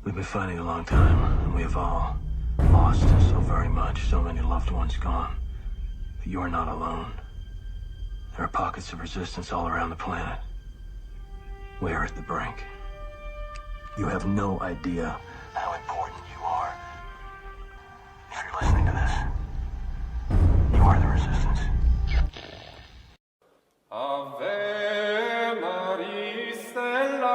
We've been fighting a long time, and we have all lost so very much, so many loved ones gone. But you are not alone. There are pockets of resistance all around the planet. We are at the brink. You have no idea how important you are. If you're listening to this, you are the resistance. Ave Maria Stella,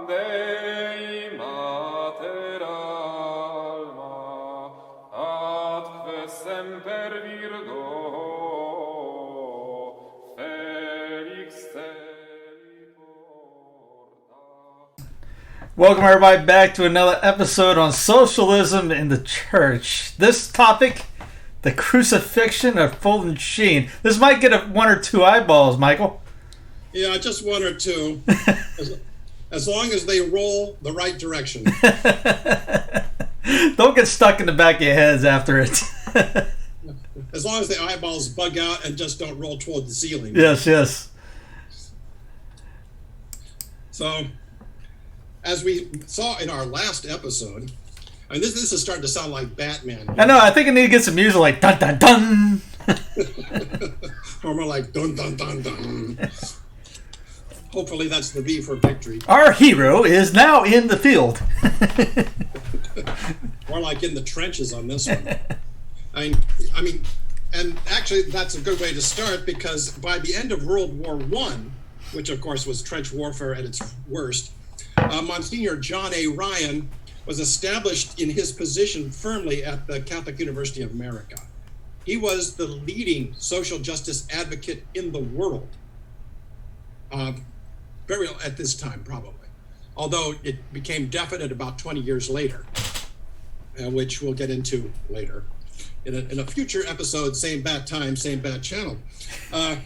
Dei Mater Alma, atque semper Virgo, Felix te porta. Welcome everybody back to another episode on socialism in the church. This topic, the crucifixion of Fulton Sheen. This might get one or two eyeballs, Michael. Yeah, just one or two. as long as they roll the right direction. Don't get stuck in the back of your heads after it. As long as the eyeballs bug out and just don't roll toward the ceiling. Yes. So, as we saw in our last episode, and this is starting to sound like Batman. I know, I think I need to get some music like dun dun dun. Or more like dun dun dun dun. Hopefully that's the V for victory. Our hero is now in the field. More like in the trenches on this one. I mean, and actually that's a good way to start, because by the end of World War I, which of course was trench warfare at its worst, Monsignor John A. Ryan was established in his position firmly at the Catholic University of America. He was the leading social justice advocate in the world, at this time probably, although it became definite about 20 years later, which we'll get into later in a future episode, same bad time, same bad channel. And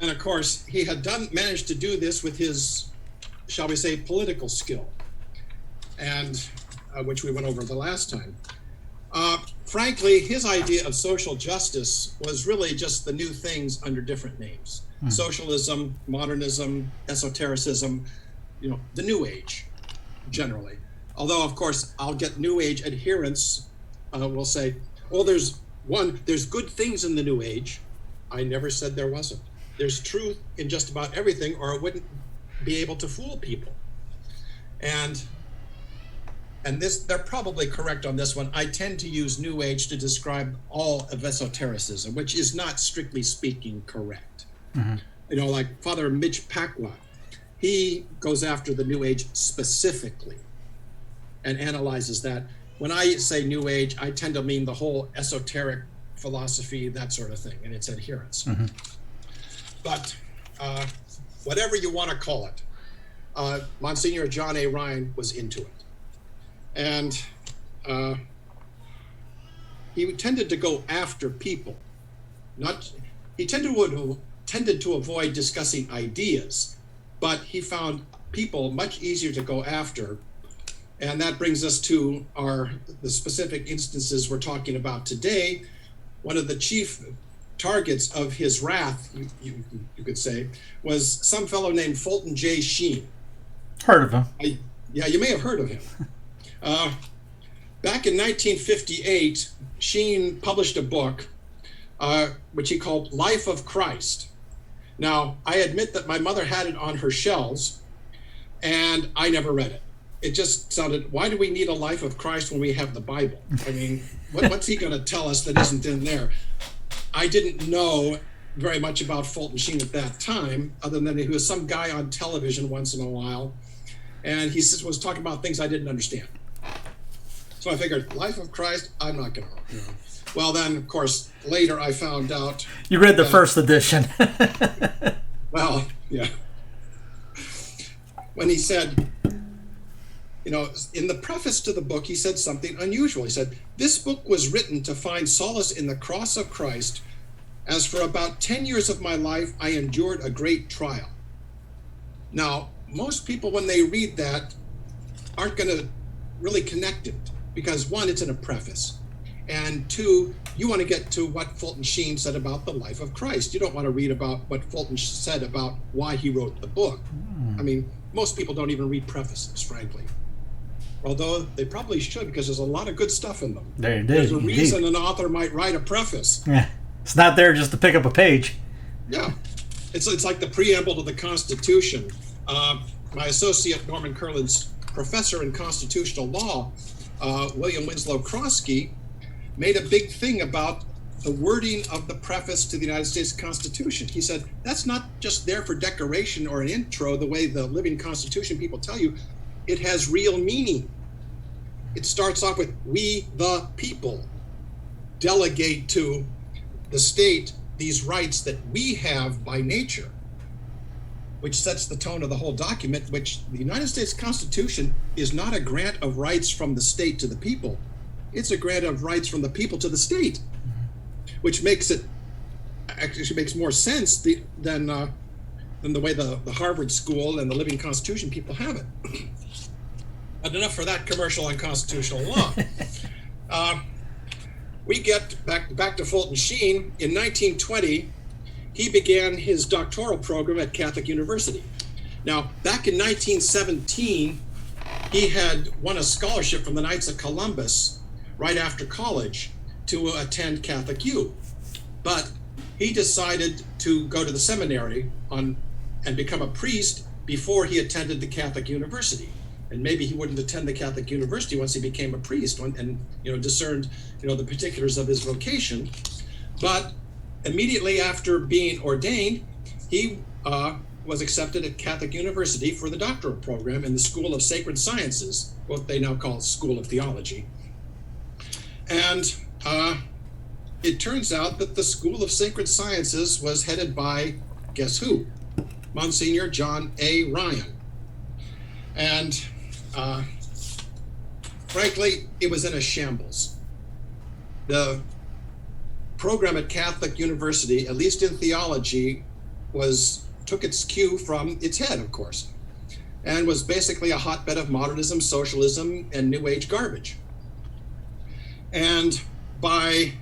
of course, he had managed to do this with his, shall we say, political skill, and which we went over the last time. Frankly, his idea of social justice was really just the new things under different names. Socialism, modernism, esotericism, the New Age, generally. Although, of course, I'll get New Age adherents will say, well, there's good things in the New Age. I never said there wasn't. There's truth in just about everything, or it wouldn't be able to fool people. And this, they're probably correct on this one. I tend to use New Age to describe all of esotericism, which is not strictly speaking correct. Mm-hmm. Like Father Mitch Pacwa, he goes after the New Age specifically and analyzes that. When I say New Age, I tend to mean the whole esoteric philosophy, that sort of thing, and its adherents. Mm-hmm. But whatever you want to call it, Monsignor John A. Ryan was into it. And he tended to go after people. He tended to avoid discussing ideas, but he found people much easier to go after. And that brings us to the specific instances we're talking about today. One of the chief targets of his wrath, you could say, was some fellow named Fulton J. Sheen. Heard of him. Yeah, you may have heard of him. Back in 1958, Sheen published a book which he called Life of Christ. Now, I admit that my mother had it on her shelves, and I never read it. It just sounded, why do we need a Life of Christ when we have the Bible? I mean, what's he going to tell us that isn't in there? I didn't know very much about Fulton Sheen at that time, other than he was some guy on television once in a while, and he was talking about things I didn't understand. So I figured, Life of Christ, I'm not going to. Well, then, of course, later I found out. You read the first edition. Well, yeah. When he said, in the preface to the book, he said something unusual. He said, this book was written to find solace in the cross of Christ, as for about 10 years of my life, I endured a great trial. Now, most people, when they read that, aren't going to really connect it, because one, it's in a preface, and two, you want to get to what Fulton Sheen said about the life of Christ. You don't want to read about what Fulton said about why he wrote the book. I mean, most people don't even read prefaces, frankly. Although they probably should, because there's a lot of good stuff in them. There's a reason an author might write a preface. Yeah. It's not there just to pick up a page. Yeah. It's like the preamble to the Constitution. My associate, Norman Kurland's professor in constitutional law, William Winslow Crosky, made a big thing about the wording of the preface to the United States Constitution. He said, that's not just there for decoration or an intro, the way the living Constitution people tell you. It has real meaning. It starts off with, we the people delegate to the state these rights that we have by nature, which sets the tone of the whole document, which the United States Constitution is not a grant of rights from the state to the people. It's a grant of rights from the people to the state, which makes it, actually makes more sense than the way the Harvard School and the Living Constitution people have it. But enough for that commercial on constitutional law. We get back to Fulton Sheen. In 1920, he began his doctoral program at Catholic University. Now, back in 1917, he had won a scholarship from the Knights of Columbus right after college to attend Catholic U. But he decided to go to the seminary and become a priest before he attended the Catholic University. And maybe he wouldn't attend the Catholic University once he became a priest and discerned the particulars of his vocation. But immediately after being ordained, he was accepted at Catholic University for the doctoral program in the School of Sacred Sciences, what they now call School of Theology. And it turns out that the School of Sacred Sciences was headed by, guess who? Monsignor John A. Ryan. And frankly, it was in a shambles. The program at Catholic University, at least in theology, took its cue from its head, of course, and was basically a hotbed of modernism, socialism, and New Age garbage. And by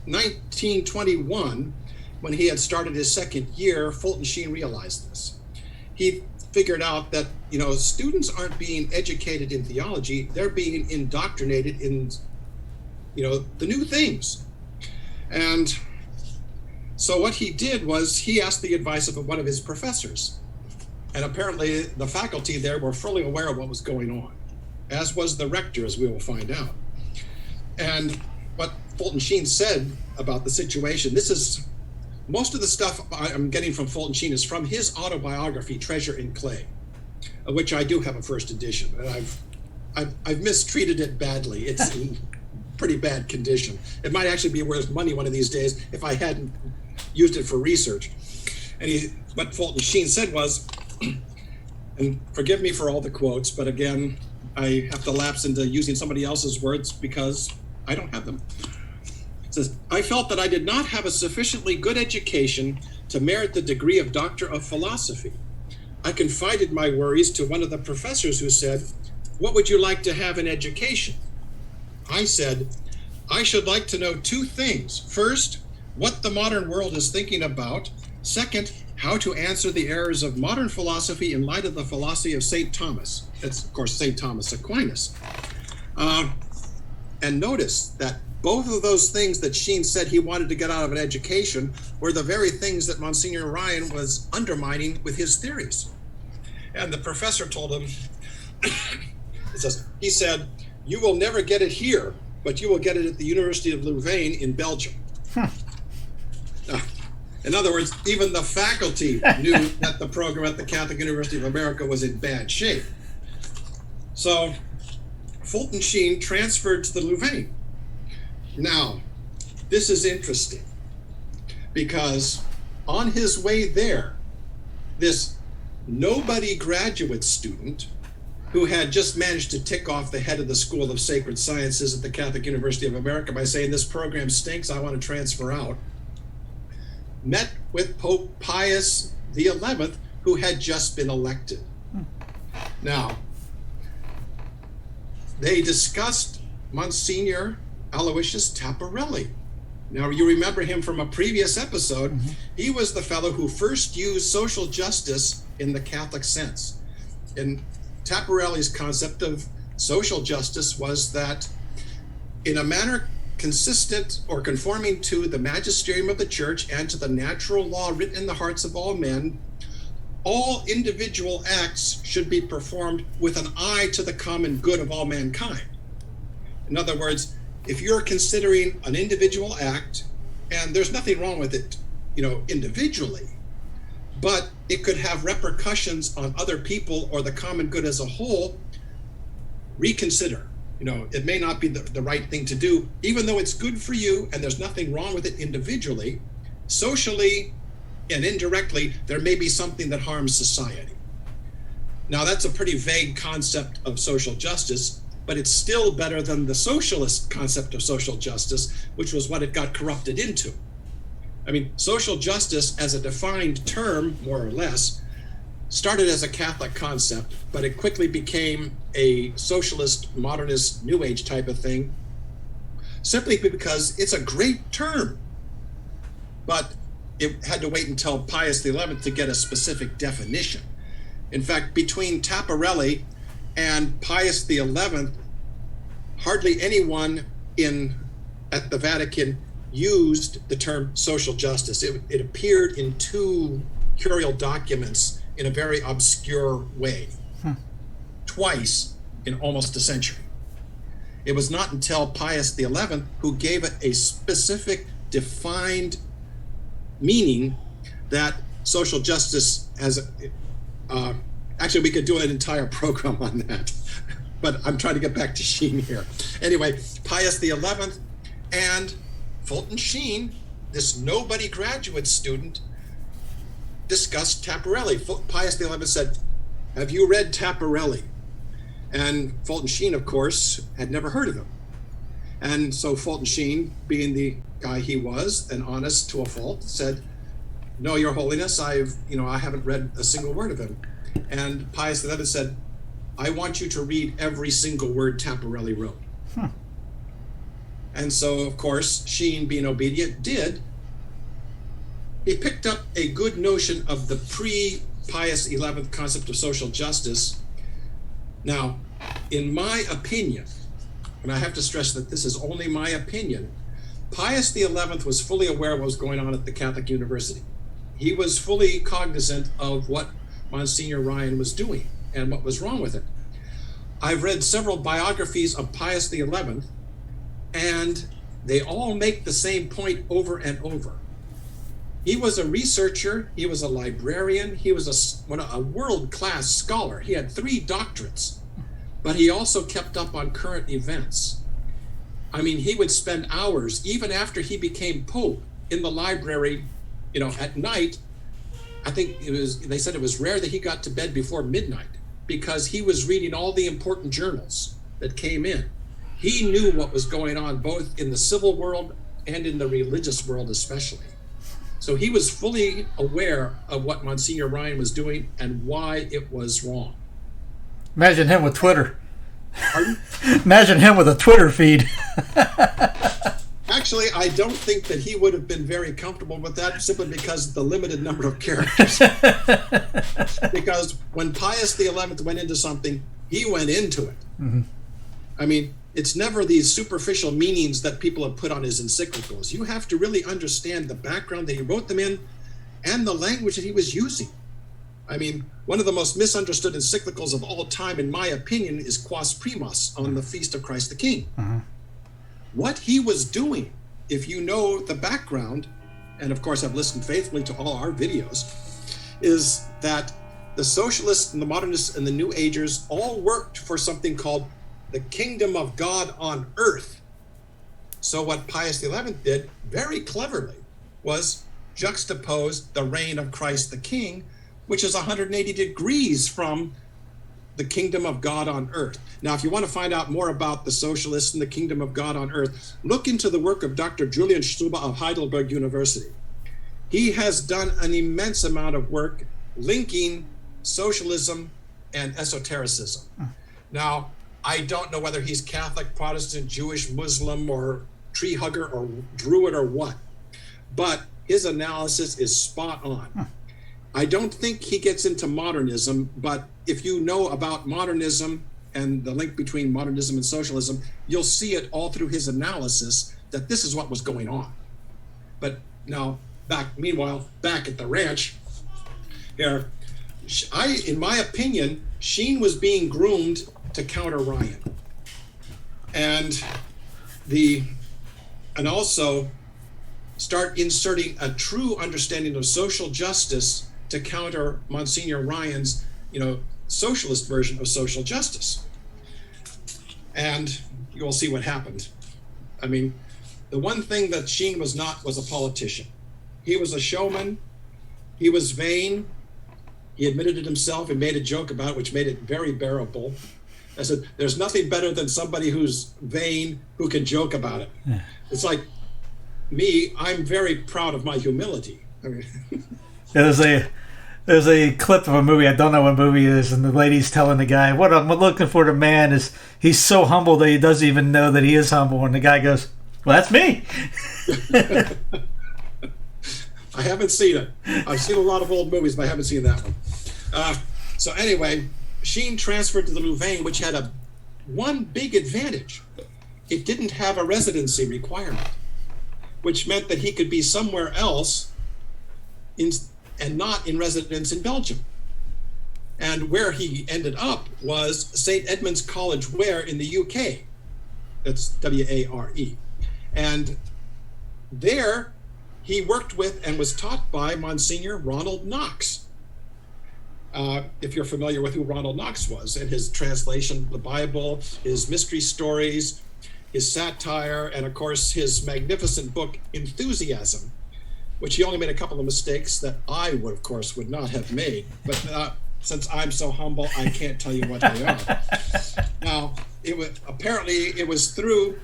1921, when he had started his second year, Fulton Sheen realized this. He figured out that students aren't being educated in theology; they're being indoctrinated in the new things. And so what he did was he asked the advice of one of his professors, and apparently the faculty there were fully aware of what was going on, as was the rector, as we will find out. And what Fulton Sheen said about the situation, most of the stuff I'm getting from Fulton Sheen is from his autobiography, Treasure in Clay, of which I do have a first edition, and I've mistreated it badly. It's in pretty bad condition. It might actually be worth money one of these days if I hadn't used it for research. And what Fulton Sheen said was, and forgive me for all the quotes, but again, I have to lapse into using somebody else's words because I don't have them. It says, I felt that I did not have a sufficiently good education to merit the degree of Doctor of Philosophy. I confided my worries to one of the professors who said, what would you like to have in education? I said, I should like to know two things. First, what the modern world is thinking about. Second, how to answer the errors of modern philosophy in light of the philosophy of St. Thomas. That's, of course, St. Thomas Aquinas. And notice that both of those things that Sheen said he wanted to get out of an education were the very things that Monsignor Ryan was undermining with his theories. And the professor told him, he said, you will never get it here, but you will get it at the University of Louvain in Belgium. In other words, even the faculty knew that the program at the Catholic University of America was in bad shape. So Fulton Sheen transferred to the Louvain. Now, this is interesting because on his way there, this nobody graduate student who had just managed to tick off the head of the School of Sacred Sciences at the Catholic University of America by saying, this program stinks, I want to transfer out, met with Pope Pius XI, who had just been elected. Now, they discussed Monsignor Aloysius Taparelli. Now, you remember him from a previous episode. Mm-hmm. He was the fellow who first used social justice in the Catholic sense. And Taparelli's concept of social justice was that in a manner consistent or conforming to the magisterium of the church and to the natural law written in the hearts of all men, all individual acts should be performed with an eye to the common good of all mankind. In other words, if you're considering an individual act, and there's nothing wrong with it, individually, but it could have repercussions on other people or the common good as a whole, reconsider. It may not be the right thing to do, even though it's good for you and there's nothing wrong with it individually. Socially and indirectly, there may be something that harms society. Now, that's a pretty vague concept of social justice, but it's still better than the socialist concept of social justice, which was what it got corrupted into. I mean, social justice as a defined term, more or less, started as a Catholic concept, but it quickly became a socialist, modernist, New Age type of thing, simply because it's a great term. But it had to wait until Pius XI to get a specific definition. In fact, between Taparelli and Pius XI, hardly anyone at the Vatican used the term social justice. It appeared in two curial documents in a very obscure way, twice in almost a century. It was not until Pius XI who gave it a specific, defined meaning that social justice has. Actually, we could do an entire program on that, but I'm trying to get back to Sheen here. Anyway, Pius XI and Fulton Sheen, this nobody graduate student, discussed Taparelli. Pius XI said, "Have you read Taparelli?" And Fulton Sheen, of course, had never heard of him. And so Fulton Sheen, being the guy he was, and honest to a fault, said, "No, Your Holiness, I haven't read a single word of him." And Pius XI said, "I want you to read every single word Taparelli wrote." And so, of course, Sheen, being obedient, did. He picked up a good notion of the pre-Pius XI concept of social justice. Now, in my opinion, and I have to stress that this is only my opinion, Pius XI was fully aware of what was going on at the Catholic University. He was fully cognizant of what Monsignor Ryan was doing and what was wrong with it. I've read several biographies of Pius XI, and they all make the same point over and over. He was a researcher, he was a librarian, he was a world-class scholar. He had 3 doctorates, but he also kept up on current events. I mean, he would spend hours, even after he became Pope, in the library, at night. I think they said it was rare that he got to bed before midnight because he was reading all the important journals that came in. He knew what was going on both in the civil world and in the religious world especially. So he was fully aware of what Monsignor Ryan was doing and why it was wrong. Imagine him with Twitter. Pardon? Imagine him with a Twitter feed. Actually, I don't think that he would have been very comfortable with that simply because of the limited number of characters. Because when Pius XI went into something, he went into it. Mm-hmm. I mean, it's never these superficial meanings that people have put on his encyclicals. You have to really understand the background that he wrote them in and the language that he was using. I mean, one of the most misunderstood encyclicals of all time, in my opinion, is Quas Primas on the Feast of Christ the King. Uh-huh. What he was doing, if you know the background, and of course I've listened faithfully to all our videos, is that the socialists and the modernists and the New Agers all worked for something called the kingdom of God on earth. So what Pius XI did very cleverly was juxtapose the reign of Christ the King, which is 180 degrees from the kingdom of God on earth. Now, if you want to find out more about the socialists and the kingdom of God on earth, look into the work of Dr. Julian Stube of Heidelberg University. He has done an immense amount of work linking socialism and esotericism. Now, I don't know whether he's Catholic, Protestant, Jewish, Muslim, or tree hugger, or Druid, or what, but his analysis is spot on. I don't think he gets into modernism, but if you know about modernism and the link between modernism and socialism, you'll see it all through his analysis that this is what was going on. But now, meanwhile, back at the ranch here, in my opinion, Sheen was being groomed to counter Ryan. And also start inserting a true understanding of social justice to counter Monsignor Ryan's, socialist version of social justice. And you'll see what happened. I mean, the one thing that Sheen was not was a politician. He was a showman. He was vain. He admitted it himself and made a joke about it, which made it very bearable. I said, there's nothing better than somebody who's vain, who can joke about it. Yeah. It's like me, I'm very proud of my humility. I mean, There's a clip of a movie, I don't know what movie it is, and the lady's telling the guy, what I'm looking for the man is, he's so humble that he doesn't even know that he is humble. And the guy goes, well, that's me. I haven't seen it. I've seen a lot of old movies, but I haven't seen that one. So anyway, Sheen transferred to the Louvain, which had one big advantage. It didn't have a residency requirement, which meant that he could be somewhere else and not in residence in Belgium. And where he ended up was St. Edmund's College Ware in the UK. That's W-A-R-E. And there he worked with and was taught by Monsignor Ronald Knox. If you're familiar with who Ronald Knox was, and his translation of the Bible, his mystery stories, his satire, and of course his magnificent book, Enthusiasm, which he only made a couple of mistakes that I would, of course, would not have made. But since I'm so humble, I can't tell you what they are. Now, it was through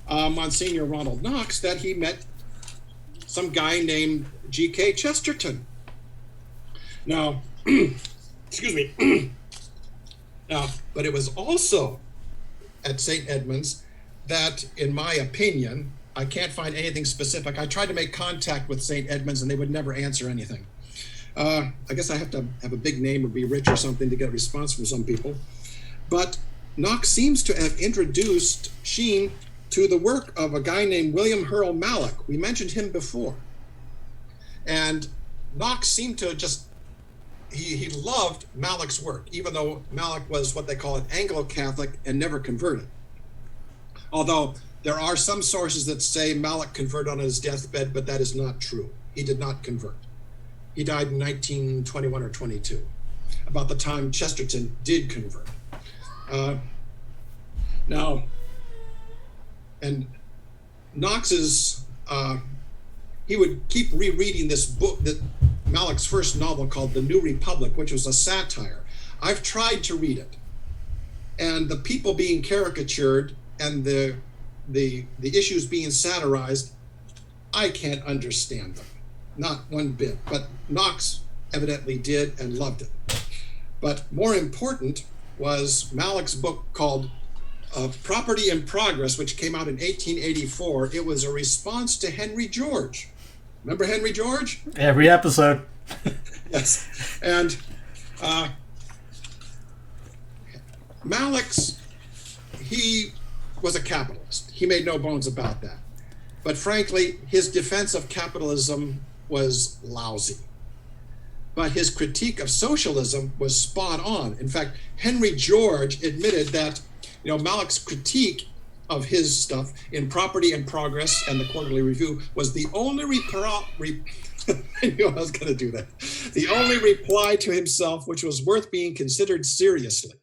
Monsignor Ronald Knox that he met some guy named G.K. Chesterton. Now, excuse me. Now, but it was also at St. Edmund's that, in my opinion, I can't find anything specific. I tried to make contact with St. Edmund's and they would never answer anything. I guess I have to have a big name or be rich or something to get a response from some people. But Knox seems to have introduced Sheen to the work of a guy named William Hurrell Malick. We mentioned him before. And Knox seemed to he loved Malick's work, even though Malick was what they call an Anglo-Catholic and never converted. Although there are some sources that say Malick converted on his deathbed, but that is not true. He did not convert. He died in 1921 or 22, about the time Chesterton did convert. Now, and Knox's, he would keep rereading this book, that Malick's first novel called The New Republic, which was a satire. I've tried to read it. And the people being caricatured and the issues being satirized, I can't understand them, not one bit. But Knox evidently did and loved it. But more important was Malick's book called Property in Progress, which came out in 1884. It was a response to Henry George. Remember Henry George? Every episode. Yes. And Malick's, he was a capitalist. He made no bones about that. But frankly, his defense of capitalism was lousy. But his critique of socialism was spot on. In fact, Henry George admitted that, Malick's critique of his stuff in Property and Progress and the Quarterly Review was the only I knew I was going to do that. The only reply to himself which was worth being considered seriously.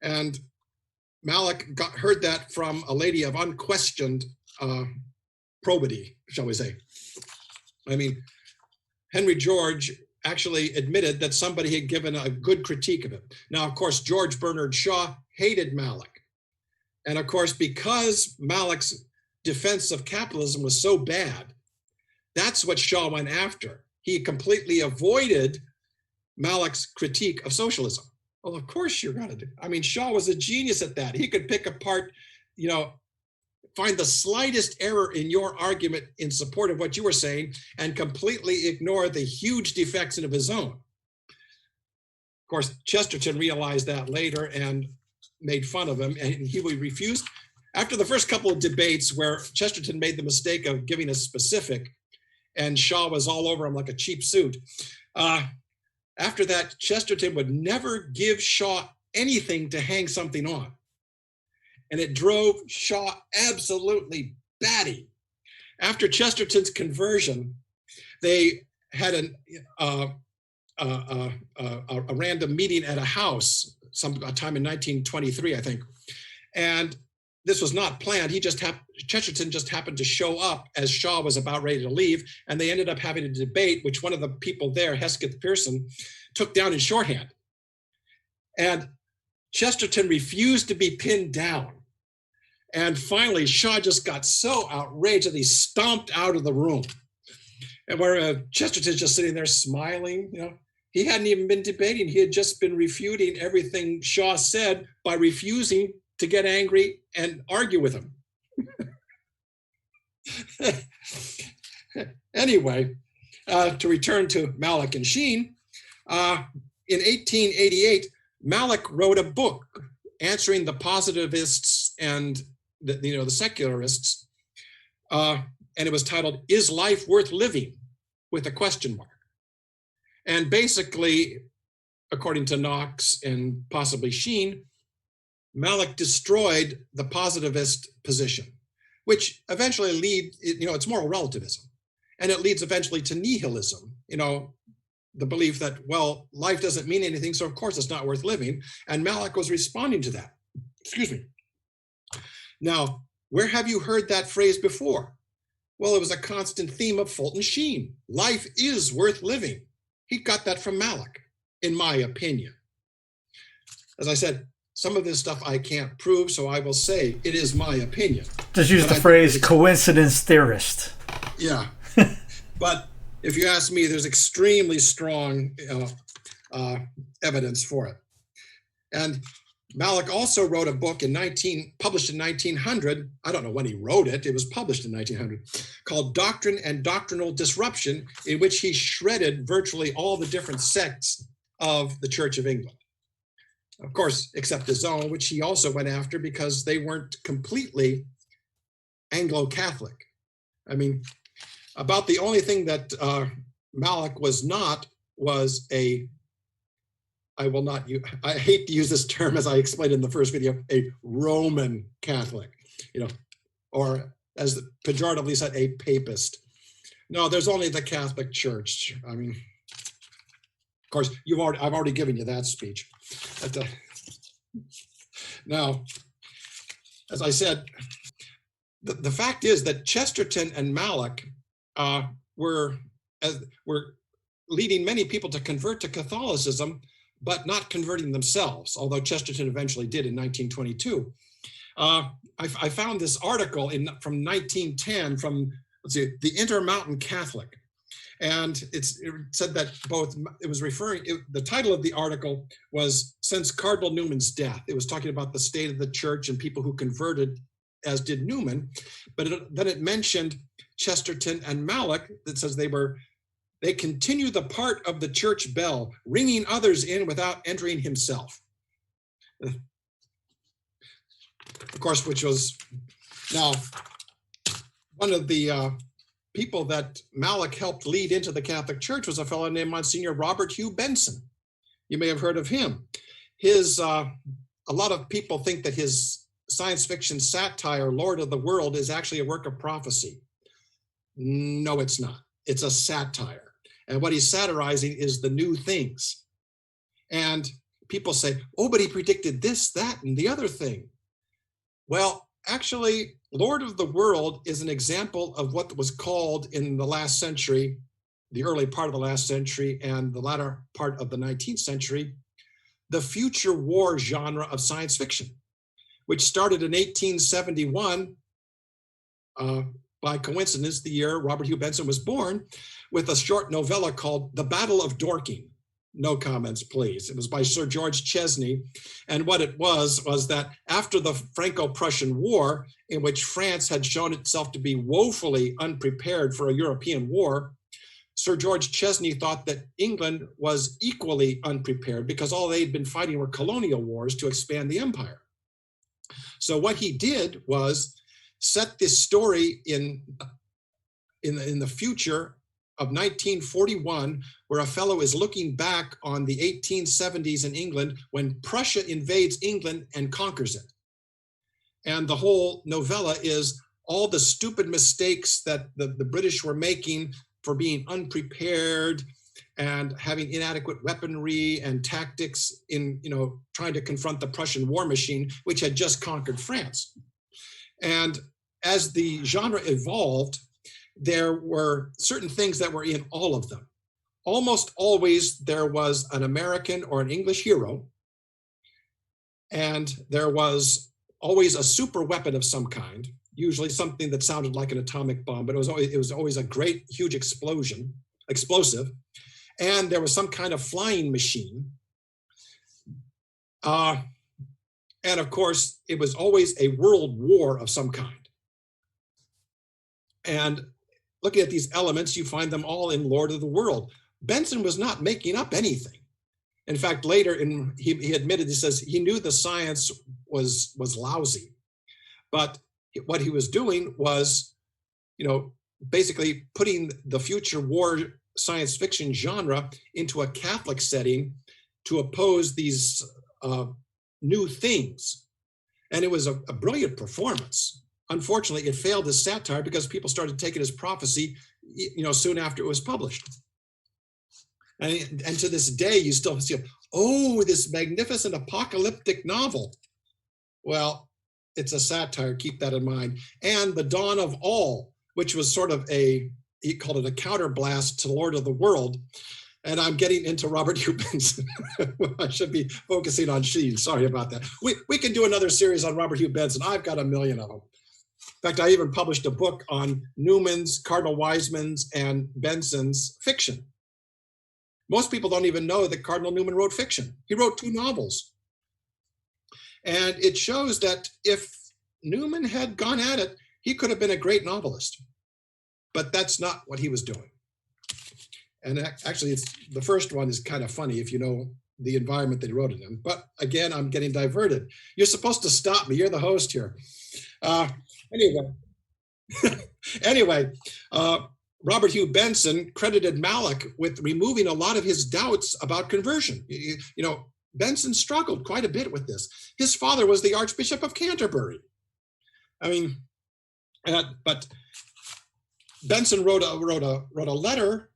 And Malick heard that from a lady of unquestioned probity, shall we say. I mean, Henry George actually admitted that somebody had given a good critique of him. Now, of course, George Bernard Shaw hated Malick. And of course, because Malick's defense of capitalism was so bad, that's what Shaw went after. He completely avoided Malick's critique of socialism. Well, of course you're going to do. I mean, Shaw was a genius at that. He could pick apart, find the slightest error in your argument in support of what you were saying and completely ignore the huge defects of his own. Of course, Chesterton realized that later and made fun of him, and he refused. After the first couple of debates where Chesterton made the mistake of giving a specific and Shaw was all over him like a cheap suit, after that, Chesterton would never give Shaw anything to hang something on. And it drove Shaw absolutely batty. After Chesterton's conversion, they had a random meeting at a house a time in 1923, I think. And this was not planned. Chesterton just happened to show up as Shaw was about ready to leave, and they ended up having a debate, which one of the people there, Hesketh Pearson, took down in shorthand. And Chesterton refused to be pinned down. And finally, Shaw just got so outraged that he stomped out of the room. And where Chesterton's just sitting there smiling, he hadn't even been debating. He had just been refuting everything Shaw said by refusing to get angry and argue with him. Anyway, to return to Malick and Sheen, in 1888, Malick wrote a book answering the positivists and the secularists, and it was titled, "Is Life Worth Living?" with a question mark. And basically, according to Knox and possibly Sheen, Malick destroyed the positivist position, which eventually leads, it's moral relativism. And it leads eventually to nihilism, the belief that, well, life doesn't mean anything, so of course it's not worth living. And Malick was responding to that. Excuse me. Now, where have you heard that phrase before? Well, it was a constant theme of Fulton Sheen. Life is worth living. He got that from Malick, in my opinion. As I said, some of this stuff I can't prove, so I will say it is my opinion. Just use the phrase coincidence theorist. Yeah. But if you ask me, there's extremely strong evidence for it. And Malick also wrote a book published in 1900. I don't know when he wrote it. It was published in 1900, called Doctrine and Doctrinal Disruption, in which he shredded virtually all the different sects of the Church of England. Of course, except his own, which he also went after because they weren't completely Anglo-Catholic. I mean, about the only thing that Malick was not was I hate to use this term as I explained in the first video, a Roman Catholic, or as pejoratively said, a papist. No, there's only the Catholic Church. I mean, of course, I've already given you that speech. Now, as I said, the fact is that Chesterton and Malick were leading many people to convert to Catholicism, but not converting themselves, although Chesterton eventually did in 1922. I found this article from 1910 from, the Intermountain Catholic. And it said that the title of the article was Since Cardinal Newman's Death. It was talking about the state of the church and people who converted, as did Newman. But then it mentioned Chesterton and Malick, that says they continue the part of the church bell, ringing others in without entering himself. Of course, which was now one of the people that Malick helped lead into the Catholic Church was a fellow named Monsignor Robert Hugh Benson. You may have heard of him. A lot of people think that his science fiction satire, Lord of the World, is actually a work of prophecy. No, it's not. It's a satire. And what he's satirizing is the new things. And people say, oh, but he predicted this, that, and the other thing. Well, actually, Lord of the World is an example of what was called in the last century, the early part of the last century and the latter part of the 19th century, the future war genre of science fiction, which started in 1871, by coincidence, the year Robert Hugh Benson was born, with a short novella called The Battle of Dorking. No comments, please. It was by Sir George Chesney. And what it was that after the Franco-Prussian War, in which France had shown itself to be woefully unprepared for a European war, Sir George Chesney thought that England was equally unprepared because all they'd been fighting were colonial wars to expand the empire. So what he did was set this story in the future of 1941, where a fellow is looking back on the 1870s in England when Prussia invades England and conquers it. And the whole novella is all the stupid mistakes that the British were making for being unprepared and having inadequate weaponry and tactics in, trying to confront the Prussian war machine, which had just conquered France. And as the genre evolved, there were certain things that were in all of them. Almost always there was an American or an English hero, and there was always a super weapon of some kind, usually something that sounded like an atomic bomb, but it was always a great, huge explosive, and there was some kind of flying machine. And of course, it was always a world war of some kind. And looking at these elements, you find them all in Lord of the World. Benson was not making up anything. In fact, later he admitted, he says he knew the science was lousy, but what he was doing was, basically putting the future war science fiction genre into a Catholic setting to oppose these new things. And it was a brilliant performance. Unfortunately, it failed as satire because people started taking it as prophecy, soon after it was published. And to this day, you still see, this magnificent apocalyptic novel. Well, it's a satire, keep that in mind. And The Dawn of All, which was sort of he called it a counterblast to Lord of the World. And I'm getting into Robert Hugh Benson. I should be focusing on Sheens. Sorry about that. We can do another series on Robert Hugh Benson. I've got a million of them. In fact, I even published a book on Newman's, Cardinal Wiseman's, and Benson's fiction. Most people don't even know that Cardinal Newman wrote fiction. He wrote 2 novels. And it shows that if Newman had gone at it, he could have been a great novelist. But that's not what he was doing. And actually, the first one is kind of funny if you know the environment that he wrote it in. But again, I'm getting diverted. You're supposed to stop me. You're the host here. Anyway, Robert Hugh Benson credited Malick with removing a lot of his doubts about conversion. Benson struggled quite a bit with this. His father was the Archbishop of Canterbury. But Benson wrote a letter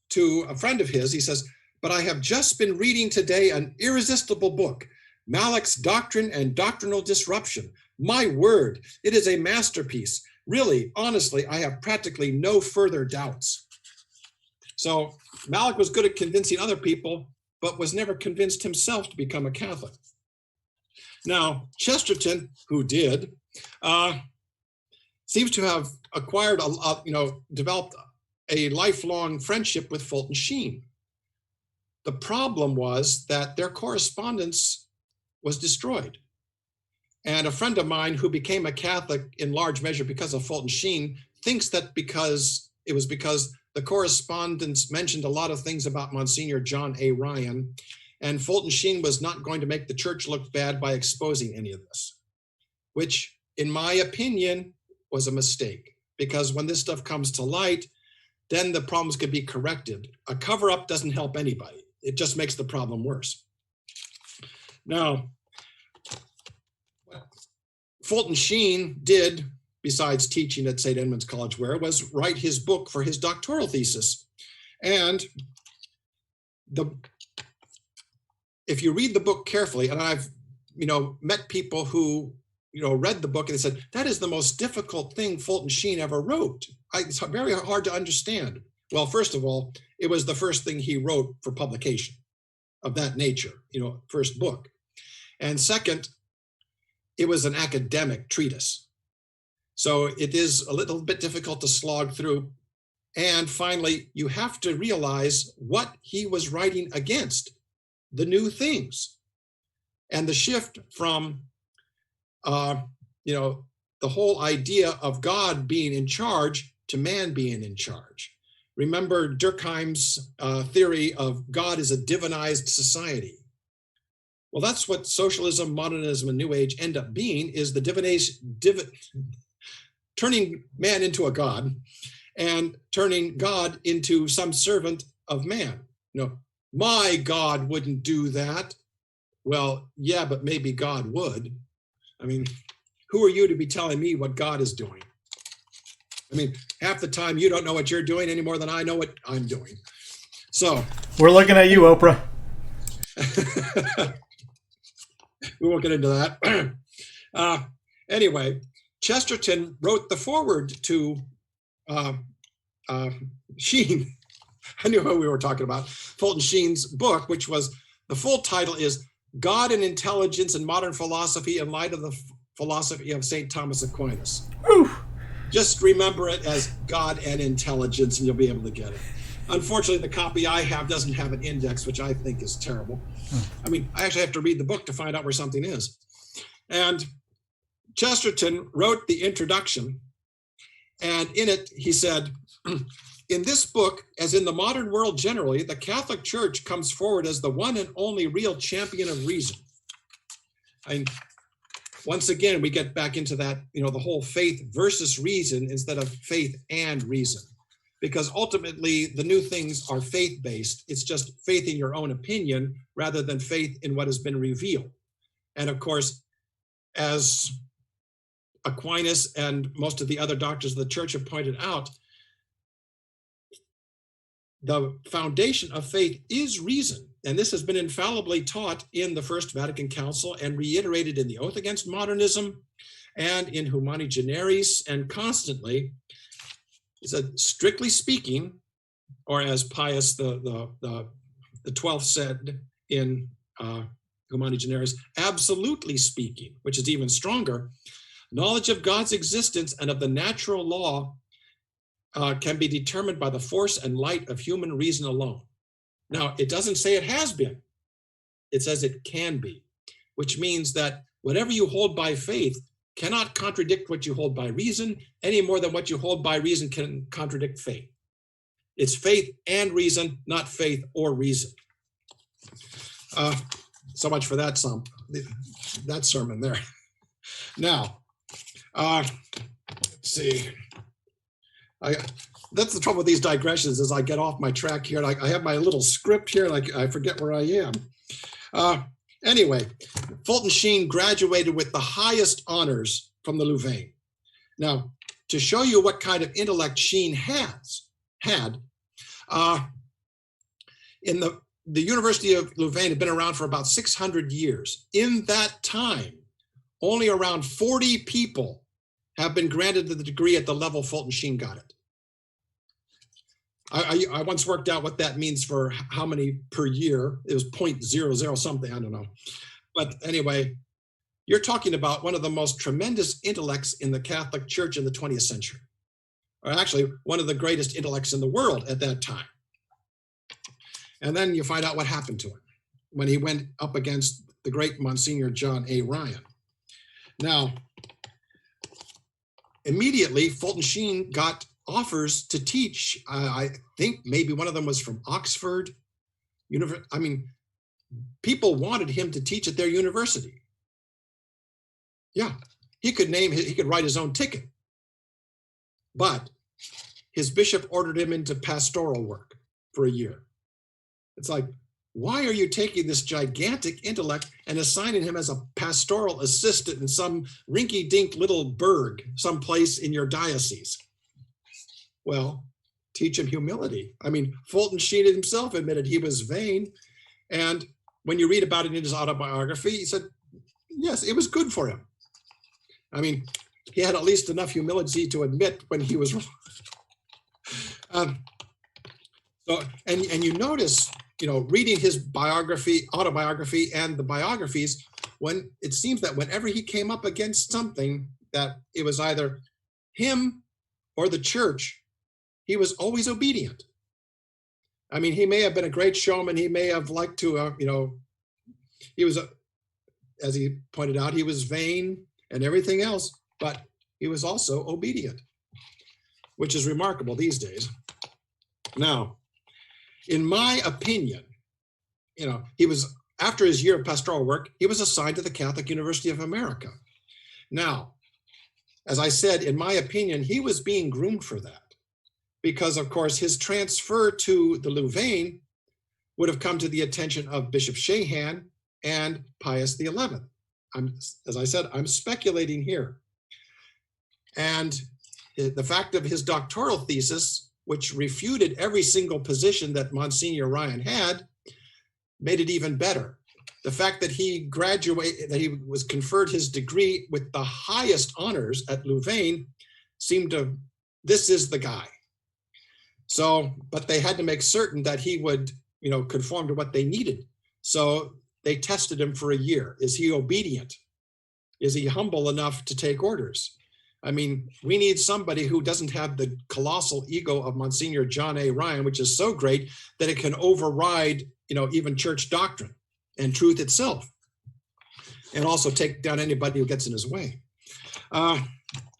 to a friend of his. He says, "But I have just been reading today an irresistible book, Malick's Doctrine and Doctrinal Disruption. My word, it is a masterpiece. Really, honestly, I have practically no further doubts." So Malick was good at convincing other people, but was never convinced himself to become a Catholic. Now, Chesterton, who did, seems to have acquired, developed a lifelong friendship with Fulton Sheen. The problem was that their correspondence was destroyed. And a friend of mine who became a Catholic in large measure because of Fulton Sheen thinks that because the correspondence mentioned a lot of things about Monsignor John A. Ryan, and Fulton Sheen was not going to make the church look bad by exposing any of this, which, in my opinion, was a mistake. Because when this stuff comes to light, then the problems could be corrected. A cover-up doesn't help anybody. It just makes the problem worse. Now, Fulton Sheen did, besides teaching at St. Edmund's College Ware, was write his book for his doctoral thesis. And if you read the book carefully, and I've met people who read the book and they said, that is the most difficult thing Fulton Sheen ever wrote. It's very hard to understand. Well, first of all, it was the first thing he wrote for publication of that nature, first book. And second, it was an academic treatise. So it is a little bit difficult to slog through. And finally, you have to realize what he was writing against, the new things, and the shift from, the whole idea of God being in charge to man being in charge. Remember Durkheim's theory of God is a divinized society. Well, that's what socialism, modernism, and New Age end up being, is the turning man into a god and turning God into some servant of man. My God wouldn't do that. Well, yeah, but maybe God would. I mean, who are you to be telling me what God is doing? I mean, half the time you don't know what you're doing any more than I know what I'm doing. So we're looking at you, Oprah. We won't get into that. Anyway, Chesterton wrote the foreword to Sheen. I knew who we were talking about. Fulton Sheen's book, which was, the full title is God and Intelligence in Modern Philosophy in Light of the Philosophy of St. Thomas Aquinas. Whew. Just remember it as God and Intelligence, and you'll be able to get it. Unfortunately, the copy I have doesn't have an index, which I think is terrible. I mean, I actually have to read the book to find out where something is. And Chesterton wrote the introduction, and in it he said, in this book, as in the modern world generally, the Catholic Church comes forward as the one and only real champion of reason. And once again, we get back into that, the whole faith versus reason instead of faith and reason. Because ultimately, the new things are faith-based. It's just faith in your own opinion rather than faith in what has been revealed. And of course, as Aquinas and most of the other doctors of the church have pointed out, the foundation of faith is reason. And this has been infallibly taught in the First Vatican Council and reiterated in the Oath Against Modernism and in Humani Generis, and constantly. He said, strictly speaking, or as Pius the 12th said in Humani Generis, absolutely speaking, which is even stronger, knowledge of God's existence and of the natural law can be determined by the force and light of human reason alone. Now, it doesn't say it has been. It says it can be, which means that whatever you hold by faith cannot contradict what you hold by reason any more than what you hold by reason can contradict faith. It's faith and reason, not faith or reason. So much for that sermon there. Now, let's see. That's the trouble with these digressions, is I get off my track here. And I have my little script here, and I forget where I am. Anyway, Fulton Sheen graduated with the highest honors from the Louvain. Now, to show you what kind of intellect Sheen had, in the University of Louvain had been around for about 600 years. In that time, only around 40 people have been granted the degree at the level Fulton Sheen got it. I once worked out what that means for how many per year. It was 0.00 something, I don't know. But anyway, you're talking about one of the most tremendous intellects in the Catholic Church in the 20th century, or actually one of the greatest intellects in the world at that time. And then you find out what happened to him when he went up against the great Monsignor John A. Ryan. Now, immediately, Fulton Sheen got offers to teach. I think maybe one of them was from Oxford. I mean, people wanted him to teach at their university. Yeah, he could write his own ticket. But his bishop ordered him into pastoral work for a year. It's like, why are you taking this gigantic intellect and assigning him as a pastoral assistant in some rinky-dink little burg, someplace in your diocese? Well, teach him humility. I mean, Fulton Sheen himself admitted he was vain. And when you read about it in his autobiography, he said, yes, it was good for him. I mean, he had at least enough humility to admit when he was wrong. And you notice, reading his autobiography and the biographies, when it seems that whenever he came up against something, that it was either him or the church, he was always obedient. I mean, he may have been a great showman. He may have liked to, he was, as he pointed out, he was vain and everything else, but he was also obedient, which is remarkable these days. Now, in my opinion, he was, after his year of pastoral work, he was assigned to the Catholic University of America. Now, as I said, in my opinion, he was being groomed for that because, of course, his transfer to the Louvain would have come to the attention of Bishop Shehan and Pius XI. As I said, I'm speculating here. And the fact of his doctoral thesis, which refuted every single position that Monsignor Ryan had, made it even better. The fact that he graduated, that he was conferred his degree with the highest honors at Louvain seemed to, this is the guy. So, but they had to make certain that he would, conform to what they needed. So they tested him for a year. Is he obedient? Is he humble enough to take orders? I mean, we need somebody who doesn't have the colossal ego of Monsignor John A. Ryan, which is so great that it can override, even church doctrine and truth itself, and also take down anybody who gets in his way.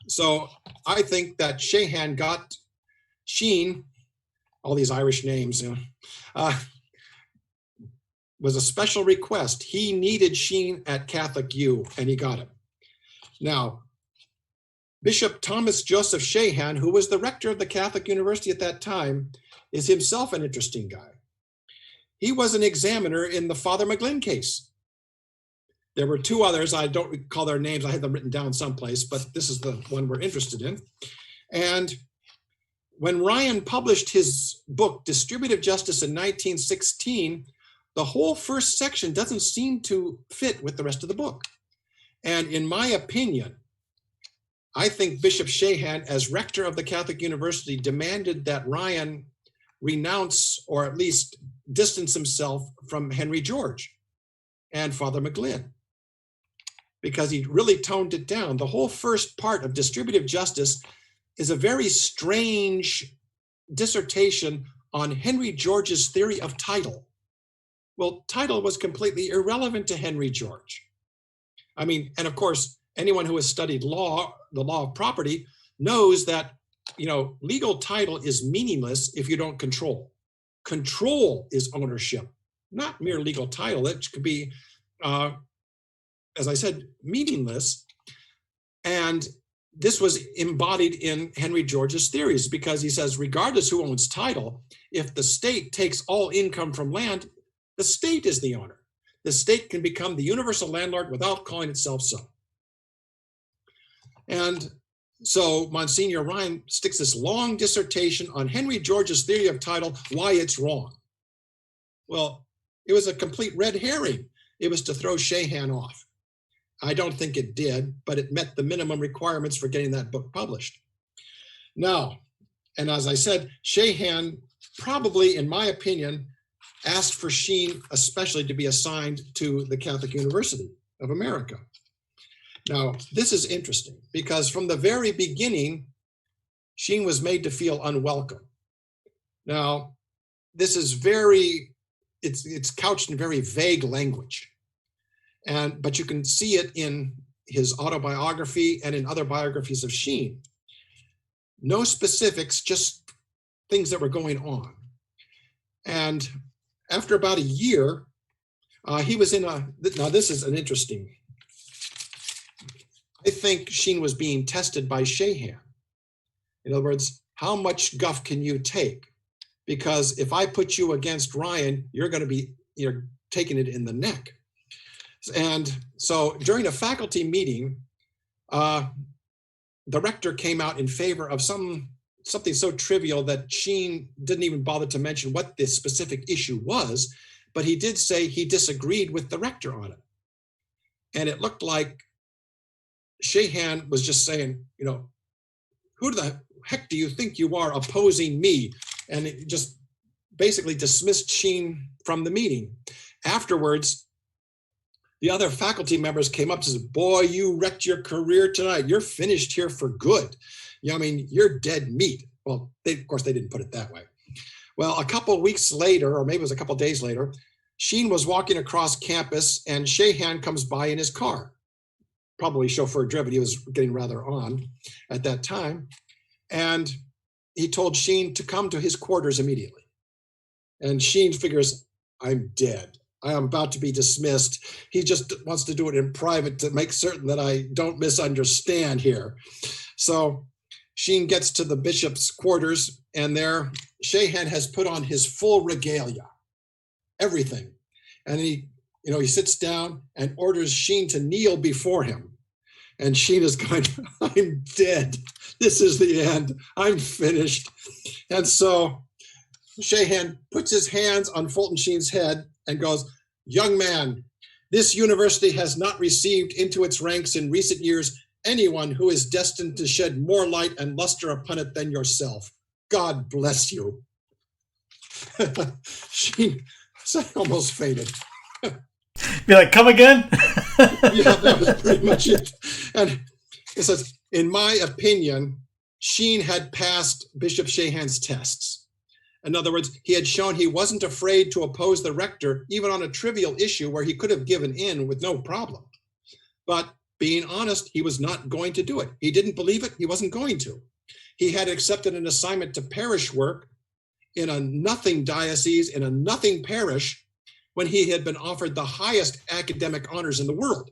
So I think that Shehan got Sheen, all these Irish names, was a special request. He needed Sheen at Catholic U, and he got him. Now, Bishop Thomas Joseph Shehan, who was the rector of the Catholic University at that time, is himself an interesting guy. He was an examiner in the Father McGlynn case. There were two others. I don't recall their names. I had them written down someplace, but this is the one we're interested in. And when Ryan published his book, Distributive Justice, in 1916, the whole first section doesn't seem to fit with the rest of the book. And in my opinion, I think Bishop Shehan, as rector of the Catholic University, demanded that Ryan renounce or at least distance himself from Henry George and Father McGlynn, because he really toned it down. The whole first part of Distributive Justice is a very strange dissertation on Henry George's theory of title. Well, title was completely irrelevant to Henry George. I mean, and of course, anyone who has studied law, the law of property, knows that, legal title is meaningless if you don't control. Control is ownership, not mere legal title. It could be, as I said, meaningless. And this was embodied in Henry George's theories, because he says, regardless who owns title, if the state takes all income from land, the state is the owner. The state can become the universal landlord without calling itself so. And so Monsignor Ryan sticks this long dissertation on Henry George's theory of title, why it's wrong. Well, it was a complete red herring. It was to throw Shehan off. I don't think it did, but it met the minimum requirements for getting that book published. Now, and as I said, Shehan probably, in my opinion, asked for Sheen especially to be assigned to the Catholic University of America. Now, this is interesting because from the very beginning, Sheen was made to feel unwelcome. Now, this is it's couched in very vague language. But you can see it in his autobiography and in other biographies of Sheen. No specifics, just things that were going on. And after about a year, he was in now this is an interesting, I think Sheen was being tested by Shehan. In other words, how much guff can you take? Because if I put you against Ryan, you're taking it in the neck. And so during a faculty meeting, the rector came out in favor of something so trivial that Sheen didn't even bother to mention what this specific issue was, but he did say he disagreed with the rector on it. And it looked like Shehan was just saying, who the heck do you think you are opposing me? And it just basically dismissed Sheen from the meeting. Afterwards, the other faculty members came up and said, boy, you wrecked your career tonight. You're finished here for good. You're dead meat. Well, of course, they didn't put it that way. Well, a couple of weeks later, or maybe it was a couple of days later, Sheen was walking across campus and Shahan comes by in his car, probably chauffeur driven. He was getting rather on at that time. And he told Sheen to come to his quarters immediately. And Sheen figures, I'm dead. I am about to be dismissed. He just wants to do it in private to make certain that I don't misunderstand here. So Sheen gets to the bishop's quarters, and there Shahan has put on his full regalia, everything. And he sits down and orders Sheen to kneel before him. And Sheen is going, I'm dead. This is the end. I'm finished. And so Shahan puts his hands on Fulton Sheen's head and goes, young man, this university has not received into its ranks in recent years anyone who is destined to shed more light and luster upon it than yourself. God bless you. Sheen almost fainted. Be like, come again? Yeah, that was pretty much it. And it says, in my opinion, Sheen had passed Bishop Shahan's tests. In other words, he had shown he wasn't afraid to oppose the rector, even on a trivial issue where he could have given in with no problem. But being honest, he was not going to do it. He didn't believe it. He wasn't going to. He had accepted an assignment to parish work in a nothing diocese, in a nothing parish, when he had been offered the highest academic honors in the world.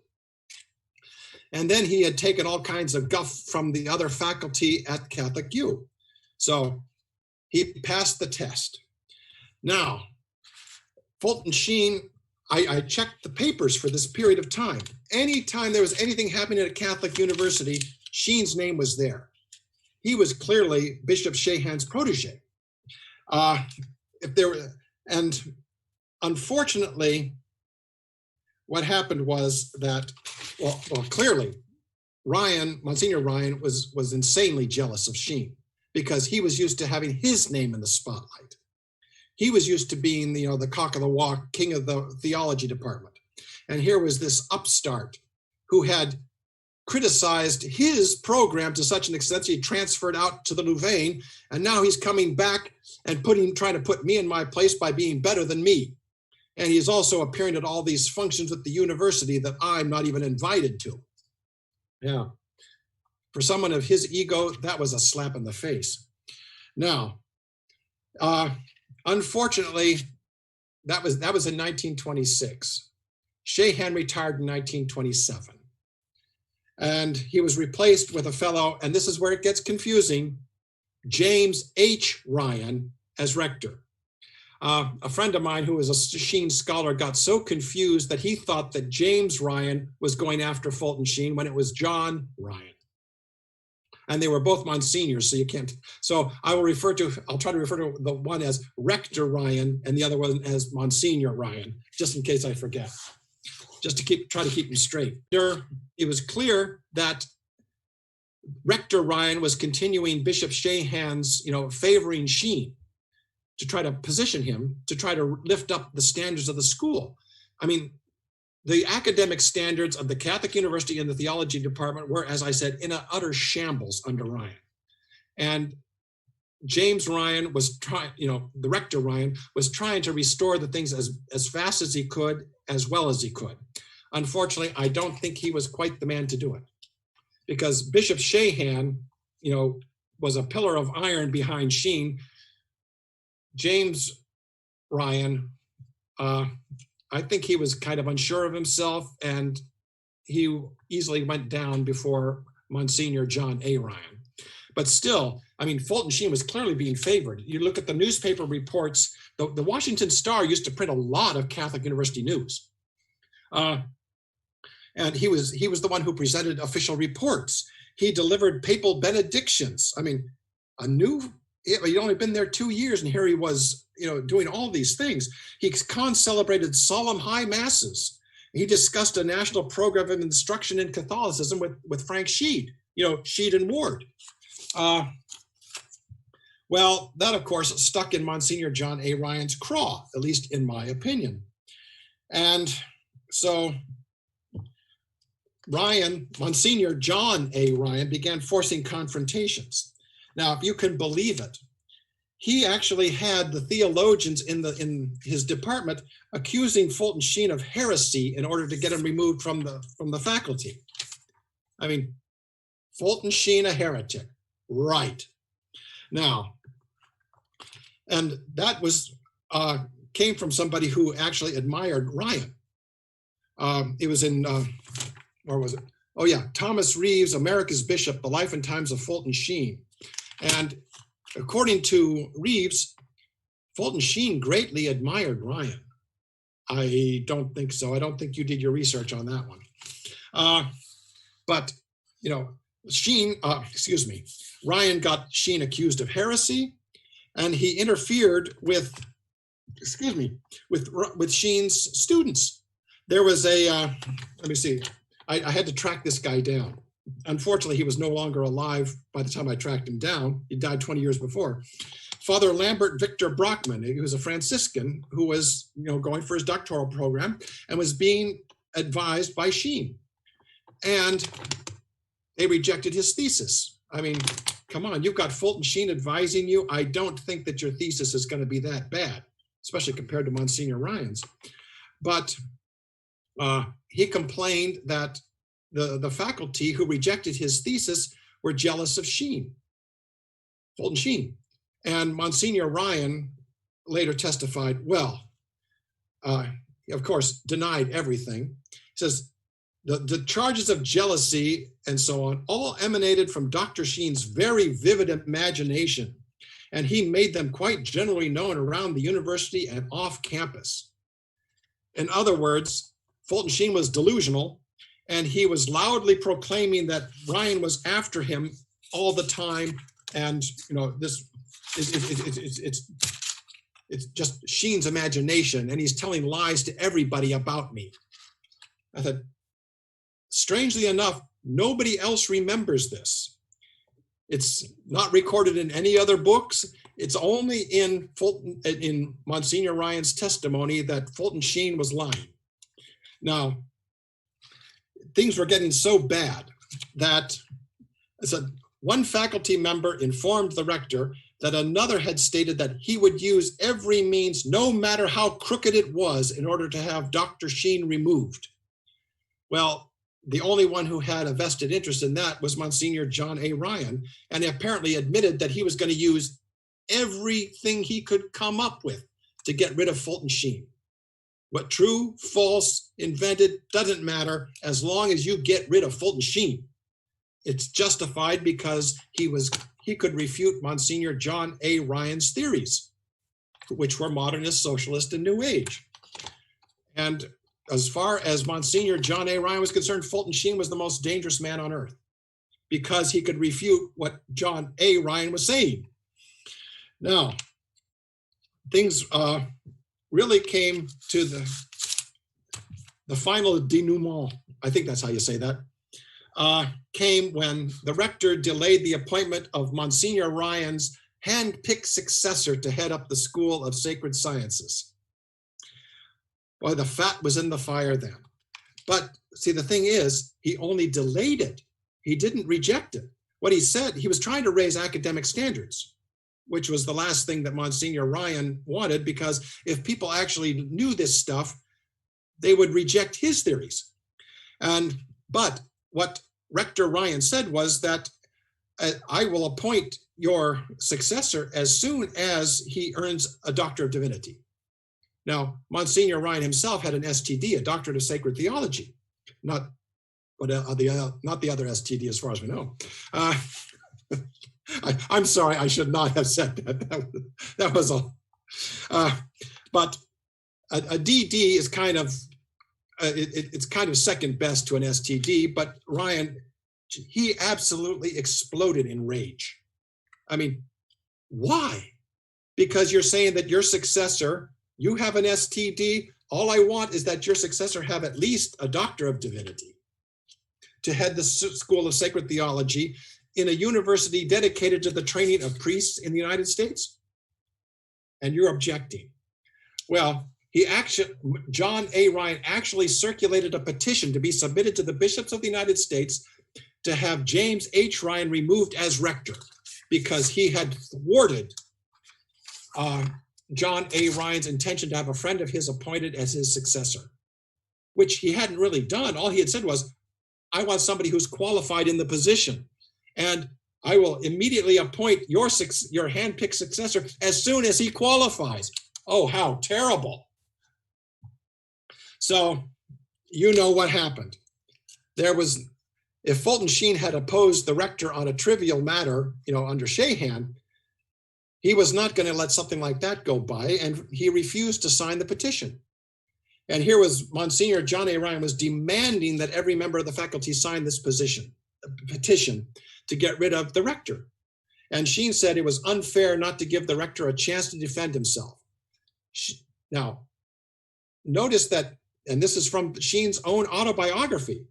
And then he had taken all kinds of guff from the other faculty at Catholic U. So he passed the test. Now, Fulton Sheen, I checked the papers for this period of time. Anytime there was anything happening at a Catholic university, Sheen's name was there. He was clearly Bishop Shahan's protege. And unfortunately, what happened was that, well, clearly, Monsignor Ryan was insanely jealous of Sheen because he was used to having his name in the spotlight. He was used to being, the cock of the walk, king of the theology department. And here was this upstart who had criticized his program to such an extent that he transferred out to the Louvain, and now he's coming back and trying to put me in my place by being better than me. And he's also appearing at all these functions at the university that I'm not even invited to. Yeah. For someone of his ego, that was a slap in the face. Now, unfortunately, that was in 1926. Shahan retired in 1927. And he was replaced with a fellow, and this is where it gets confusing, James H. Ryan as rector. A friend of mine who was a Sheen scholar got so confused that he thought that James Ryan was going after Fulton Sheen when it was John Ryan. And they were both Monsignors, so you can't. So I'll try to refer to the one as Rector Ryan and the other one as Monsignor Ryan, just in case I forget, just to try to keep them straight. It was clear that Rector Ryan was continuing Bishop Shahan's, favoring Sheen to try to position him, to try to lift up the standards of the school. I mean, the academic standards of the Catholic University and the theology department were, as I said, in an utter shambles under Ryan. And James Ryan was trying, the Rector Ryan was trying to restore the things as fast as he could, as well as he could. Unfortunately, I don't think he was quite the man to do it, because Bishop Shahan, was a pillar of iron behind Sheen. James Ryan, I think he was kind of unsure of himself, and he easily went down before Monsignor John A. Ryan. But still, Fulton Sheen was clearly being favored. You look at the newspaper reports, the Washington Star used to print a lot of Catholic University news. And he was the one who presented official reports. He delivered papal benedictions. He'd only been there 2 years, and here he was, doing all these things. He celebrated solemn high masses. He discussed a national program of instruction in Catholicism with Frank Sheed, Sheed and Ward. Well, that, of course, stuck in Monsignor John A. Ryan's craw, at least in my opinion. And so Monsignor John A. Ryan began forcing confrontations. Now, if you can believe it, he actually had the theologians in his department accusing Fulton Sheen of heresy in order to get him removed from the faculty. I mean, Fulton Sheen, a heretic, right? Now, and that was came from somebody who actually admired Ryan. It was in, where was it? Oh yeah, Thomas Reeves, America's Bishop, The Life and Times of Fulton Sheen. And according to Reeves, Fulton Sheen greatly admired Ryan. I don't think so. I don't think you did your research on that one. But, you know, Ryan got Sheen accused of heresy, and he interfered with Sheen's students. There was a, let me see, I had to track this guy down. Unfortunately, he was no longer alive by the time I tracked him down. He died 20 years before. Father Lambert Victor Brockman, he was a Franciscan who was, you know, going for his doctoral program and was being advised by Sheen. And they rejected his thesis. I mean, come on, you've got Fulton Sheen advising you. I don't think that your thesis is going to be that bad, especially compared to Monsignor Ryan's. But he complained that the faculty who rejected his thesis were jealous of Fulton Sheen. And Monsignor Ryan later testified, well, of course, denied everything. He says, the charges of jealousy and so on all emanated from Dr. Sheen's very vivid imagination, and he made them quite generally known around the university and off campus. In other words, Fulton Sheen was delusional, and he was loudly proclaiming that Ryan was after him all the time. And, you know, this it's just Sheen's imagination, and he's telling lies to everybody about me. I thought, strangely enough, nobody else remembers this. It's not recorded in any other books. It's only in Monsignor Ryan's testimony that Fulton Sheen was lying. Now, things were getting so bad that one faculty member informed the rector that another had stated that he would use every means, no matter how crooked it was, in order to have Dr. Sheen removed. Well, the only one who had a vested interest in that was Monsignor John A. Ryan, and he apparently admitted that he was going to use everything he could come up with to get rid of Fulton Sheen. What true, false, invented, doesn't matter as long as you get rid of Fulton Sheen. It's justified because he could refute Monsignor John A. Ryan's theories, which were modernist, socialist, and New Age. And as far as Monsignor John A. Ryan was concerned, Fulton Sheen was the most dangerous man on earth because he could refute what John A. Ryan was saying. Now, things really came to the final denouement, I think that's how you say that, came when the rector delayed the appointment of Monsignor Ryan's hand-picked successor to head up the School of Sacred Sciences. Boy, the fat was in the fire then. But see, the thing is, he only delayed it. He didn't reject it. What he said, he was trying to raise academic standards, which was the last thing that Monsignor Ryan wanted, because if people actually knew this stuff, they would reject his theories. But what Rector Ryan said was that I will appoint your successor as soon as he earns a Doctor of Divinity. Now, Monsignor Ryan himself had an STD, a Doctorate of Sacred Theology, not the other STD as far as we know. I'm sorry, I should not have said that. That was all. But a DD is kind of, it's kind of second best to an STD, but Ryan, he absolutely exploded in rage. I mean, why? Because you're saying that your successor, you have an STD, all I want is that your successor have at least a Doctor of Divinity to head the School of Sacred Theology in a university dedicated to the training of priests in the United States. And you're objecting. Well, John A. Ryan actually circulated a petition to be submitted to the bishops of the United States to have James H. Ryan removed as rector. because he had thwarted John A. Ryan's intention to have a friend of his appointed as his successor, which he hadn't really done. All he had said was, I want somebody who's qualified in the position, and I will immediately appoint your hand-picked successor as soon as he qualifies. Oh, how terrible. So you know what happened. If Fulton Sheen had opposed the rector on a trivial matter, under Shahan, he was not going to let something like that go by, and he refused to sign the petition. And here was Monsignor John A. Ryan was demanding that every member of the faculty sign this petition to get rid of the rector. And Sheen said it was unfair not to give the rector a chance to defend himself. Now, notice that, and this is from Sheen's own autobiography,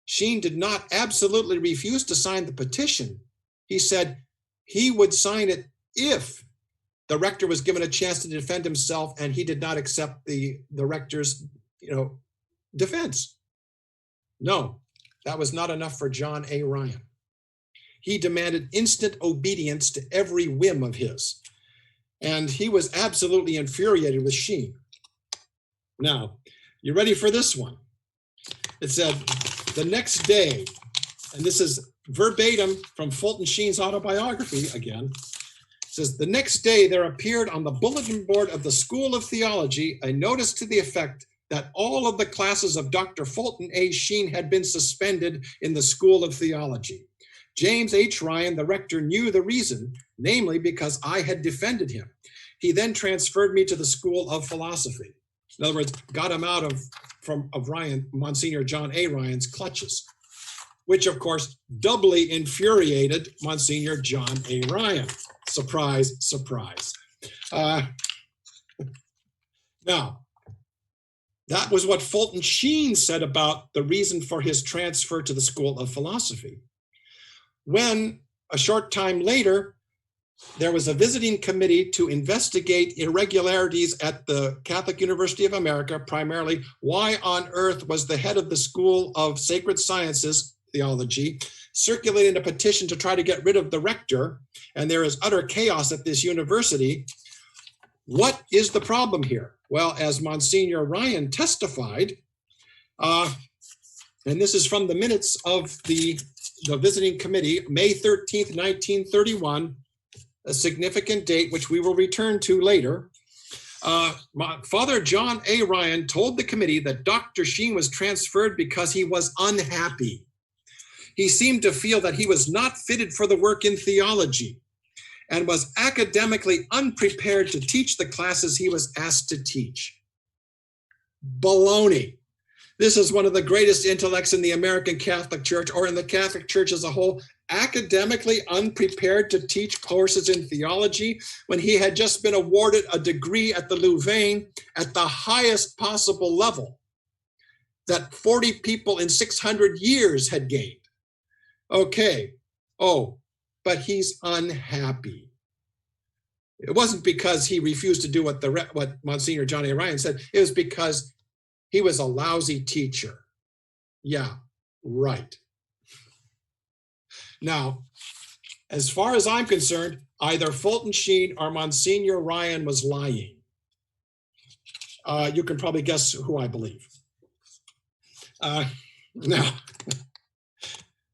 Sheen did not absolutely refuse to sign the petition. He said he would sign it if the rector was given a chance to defend himself, and he did not accept the rector's, defense. No, that was not enough for John A. Ryan. He demanded instant obedience to every whim of his, and he was absolutely infuriated with Sheen. Now, you ready for this one? It said, the next day, and this is verbatim from Fulton Sheen's autobiography again, says, the next day there appeared on the bulletin board of the School of Theology a notice to the effect that all of the classes of Dr. Fulton A. Sheen had been suspended in the School of Theology. James H. Ryan, the rector, knew the reason, namely because I had defended him. He then transferred me to the School of Philosophy. In other words, got him out of Monsignor John A. Ryan's clutches, which of course doubly infuriated Monsignor John A. Ryan. Surprise, surprise. Now, that was what Fulton Sheen said about the reason for his transfer to the School of Philosophy. When, a short time later, there was a visiting committee to investigate irregularities at the Catholic University of America, primarily why on earth was the head of the School of Sacred Sciences, Theology, circulating a petition to try to get rid of the rector, and there is utter chaos at this university. What is the problem here? Well, as Monsignor Ryan testified, and this is from the minutes of the visiting committee, May 13th, 1931, a significant date, which we will return to later. Father John A. Ryan told the committee that Dr. Sheen was transferred because he was unhappy. He seemed to feel that he was not fitted for the work in theology and was academically unprepared to teach the classes he was asked to teach. Baloney. This is one of the greatest intellects in the American Catholic Church, or in the Catholic Church as a whole, academically unprepared to teach courses in theology when he had just been awarded a degree at the Louvain at the highest possible level that 40 people in 600 years had gained. Okay, but he's unhappy. It wasn't because he refused to do what Monsignor John A. Ryan said. It was because he was a lousy teacher. Yeah, right. Now, as far as I'm concerned, either Fulton Sheen or Monsignor Ryan was lying. You can probably guess who I believe.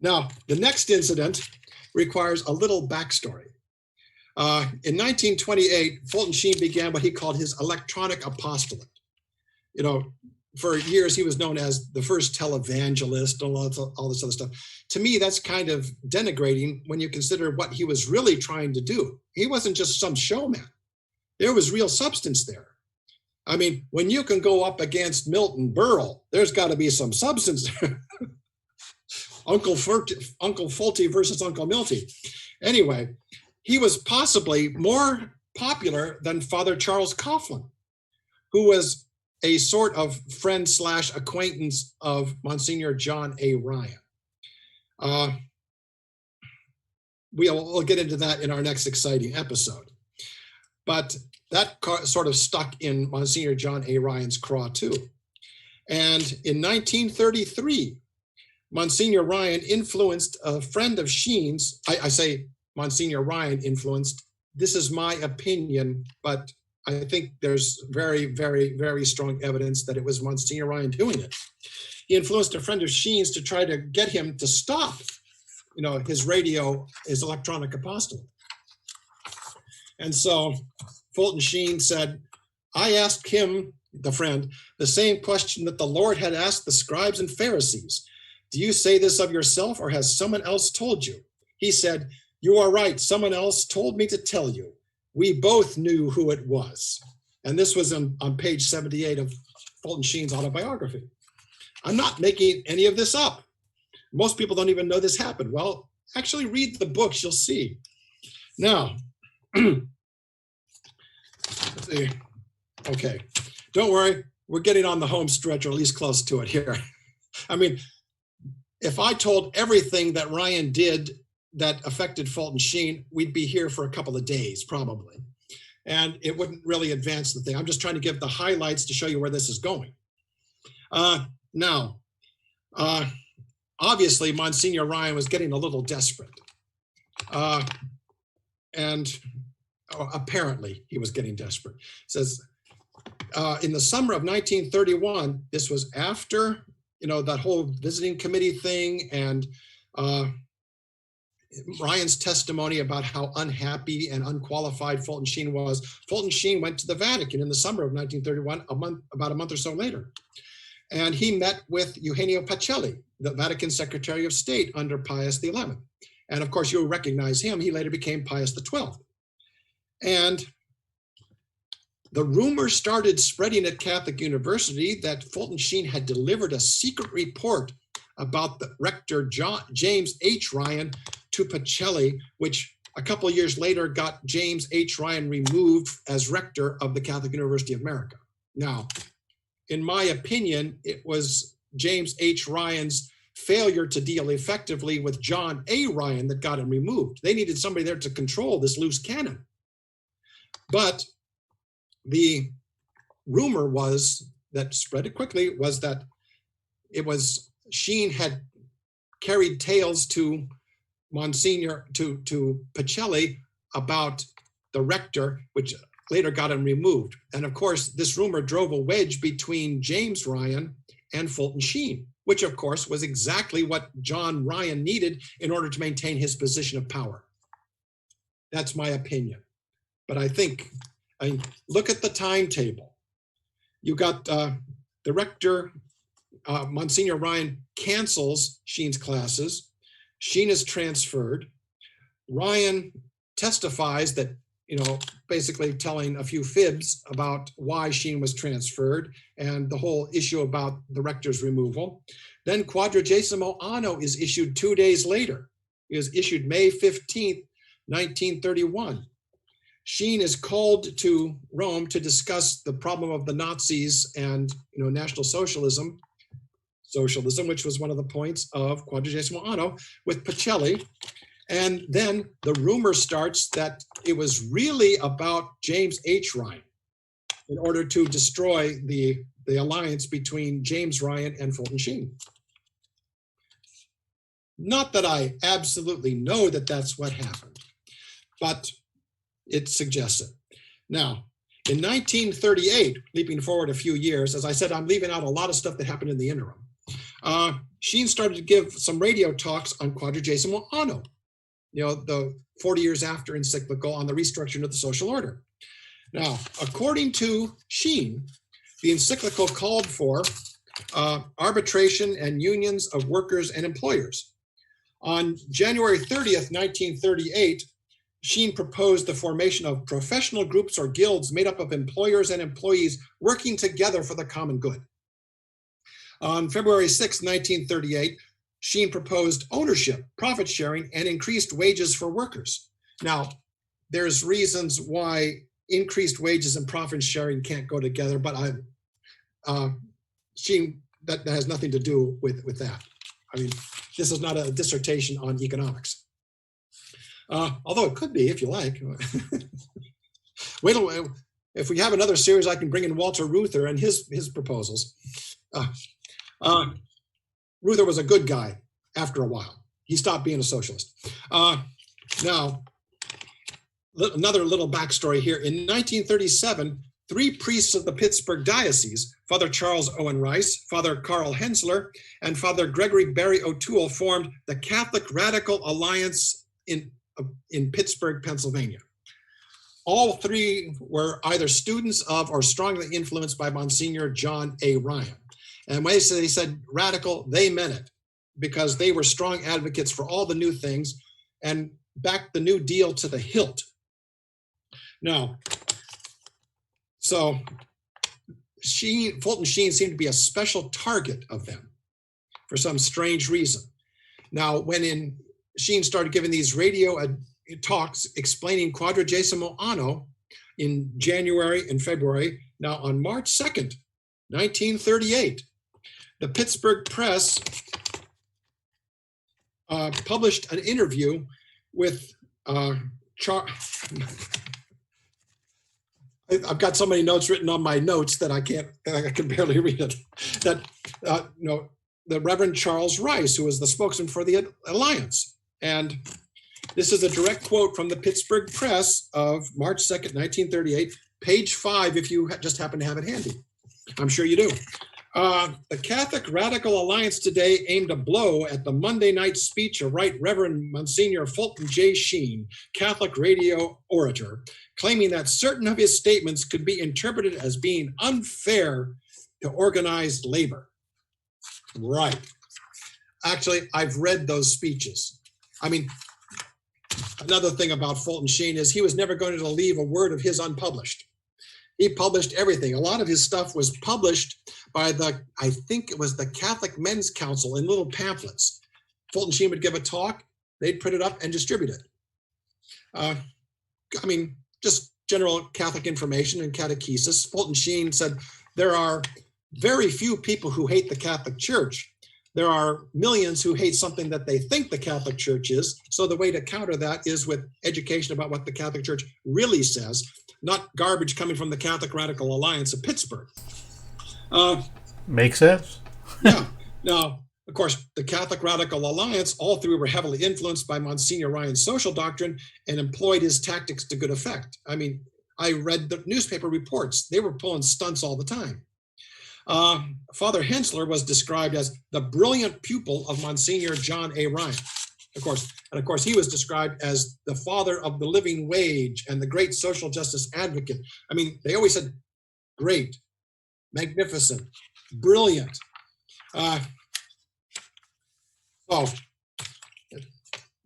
Now, the next incident requires a little backstory. In 1928, Fulton Sheen began what he called his electronic apostolate. For years, he was known as the first televangelist and all this other stuff. To me, that's kind of denigrating when you consider what he was really trying to do. He wasn't just some showman. There was real substance there. I mean, when you can go up against Milton Berle, there's got to be some substance there. Uncle Fulty versus Uncle Milty. Anyway, he was possibly more popular than Father Charles Coughlin, who was a sort of friend / acquaintance of Monsignor John A. Ryan. We'll get into that in our next exciting episode. But that sort of stuck in Monsignor John A. Ryan's craw too. And in 1933, Monsignor Ryan influenced a friend of Sheen's. I say Monsignor Ryan influenced. This is my opinion, but I think there's very, very, very strong evidence that it was Monsignor Ryan doing it. He influenced a friend of Sheens to try to get him to stop, his electronic apostle. And so Fulton Sheen said, I asked him, the friend, the same question that the Lord had asked the scribes and Pharisees. Do you say this of yourself, or has someone else told you? He said, you are right. Someone else told me to tell you. We both knew who it was. And this was on page 78 of Fulton Sheen's autobiography. I'm not making any of this up. Most people don't even know this happened. Well, actually read the books, you'll see. Now, let's see. Okay, don't worry. We're getting on the home stretch, or at least close to it here. I mean, if I told everything that Ryan did that affected Fulton Sheen, we'd be here for a couple of days, probably. And it wouldn't really advance the thing. I'm just trying to give the highlights to show you where this is going. Now, obviously, Monsignor Ryan was getting a little desperate. And apparently, he was getting desperate. It says, in the summer of 1931, this was after, that whole visiting committee thing and Ryan's testimony about how unhappy and unqualified Fulton Sheen was. Fulton Sheen went to the Vatican in the summer of 1931, about a month or so later. And he met with Eugenio Pacelli, the Vatican Secretary of State under Pius XI. And of course, you'll recognize him. He later became Pius XII. And the rumor started spreading at Catholic University that Fulton Sheen had delivered a secret report about the rector James H. Ryan to Pacelli, which a couple of years later got James H. Ryan removed as rector of the Catholic University of America. Now, in my opinion, it was James H. Ryan's failure to deal effectively with John A. Ryan that got him removed. They needed somebody there to control this loose cannon. But the rumor was that spread it quickly was that it was Sheen had carried tales to Monsignor, to Pacelli about the rector, which later got him removed. And of course, this rumor drove a wedge between James Ryan and Fulton Sheen, which of course was exactly what John Ryan needed in order to maintain his position of power. That's my opinion. But I mean, look at the timetable. You got the rector, Monsignor Ryan cancels Sheen's classes. Sheen is transferred. Ryan testifies that, basically telling a few fibs about why Sheen was transferred and the whole issue about the rector's removal. Then Quadragesimo Anno is issued 2 days later. It was issued May 15th, 1931. Sheen is called to Rome to discuss the problem of the Nazis and National Socialism, which was one of the points of Quadragesimo Anno, with Pacelli. And then the rumor starts that it was really about James H. Ryan in order to destroy the alliance between James Ryan and Fulton Sheen. Not that I absolutely know that that's what happened, but it suggests it. Now, in 1938, leaping forward a few years, as I said, I'm leaving out a lot of stuff that happened in the interim. Sheen started to give some radio talks on Quadragesimo Anno, the 40 years after encyclical on the restructuring of the social order. Now, according to Sheen, the encyclical called for arbitration and unions of workers and employers. On January 30th, 1938, Sheen proposed the formation of professional groups or guilds made up of employers and employees working together for the common good. On February 6, 1938, Sheen proposed ownership, profit sharing, and increased wages for workers. Now, there's reasons why increased wages and profit sharing can't go together, but Sheen, that has nothing to do with that. I mean, this is not a dissertation on economics. Although it could be, if you like. Wait, if we have another series, I can bring in Walter Reuther and his proposals. Reuther was a good guy after a while. He stopped being a socialist. Now, another little backstory here. In 1937, 3 priests of the Pittsburgh Diocese, Father Charles Owen Rice, Father Carl Hensler, and Father Gregory Barry O'Toole, formed the Catholic Radical Alliance in Pittsburgh, Pennsylvania. All 3 were either students of or strongly influenced by Monsignor John A. Ryan. And when they said radical, they meant it, because they were strong advocates for all the new things and backed the New Deal to the hilt. Now, so Fulton Sheen seemed to be a special target of them for some strange reason. Now, when Sheen started giving these radio talks explaining Quadragesimo Anno in January and February, now on March 2nd, 1938, the Pittsburgh Press published an interview with I've got so many notes written on my notes that I can barely read it. The Reverend Charles Rice, who was the spokesman for the Alliance. And this is a direct quote from the Pittsburgh Press of March 2nd, 1938, page 5, if you just happen to have it handy. I'm sure you do. The Catholic Radical Alliance today aimed a blow at the Monday night speech of Right Reverend Monsignor Fulton J. Sheen, Catholic radio orator, claiming that certain of his statements could be interpreted as being unfair to organized labor. Right. Actually, I've read those speeches. I mean, another thing about Fulton Sheen is he was never going to leave a word of his unpublished. He published everything. A lot of his stuff was published by I think it was the Catholic Men's Council in little pamphlets. Fulton Sheen would give a talk, they'd print it up and distribute it. I mean, just general Catholic information and catechesis. Fulton Sheen said, there are very few people who hate the Catholic Church. There are millions who hate something that they think the Catholic Church is. So the way to counter that is with education about what the Catholic Church really says, not garbage coming from the Catholic Radical Alliance of Pittsburgh. Makes sense. Yeah. Now, of course, the Catholic Radical Alliance, all 3 were heavily influenced by Monsignor Ryan's social doctrine and employed his tactics to good effect. I mean, I read the newspaper reports. They were pulling stunts all the time. Father Hensler was described as the brilliant pupil of Monsignor John A. Ryan. Of course, he was described as the father of the living wage and the great social justice advocate. I mean, they always said great, magnificent, brilliant.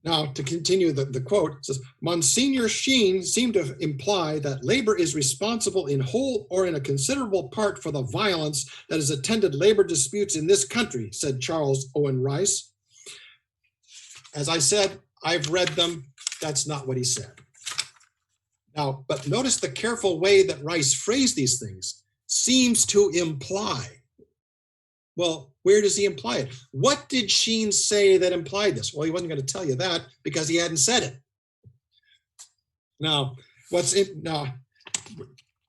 Now, to continue the quote, it says, Monsignor Sheen seemed to imply that labor is responsible in whole or in a considerable part for the violence that has attended labor disputes in this country, said Charles Owen Rice. As I said, I've read them. That's not what he said. Now, but notice the careful way that Rice phrased these things. Seems to imply. Well, where does he imply it? What did Sheen say that implied this? Well, he wasn't going to tell you that because he hadn't said it. Now, this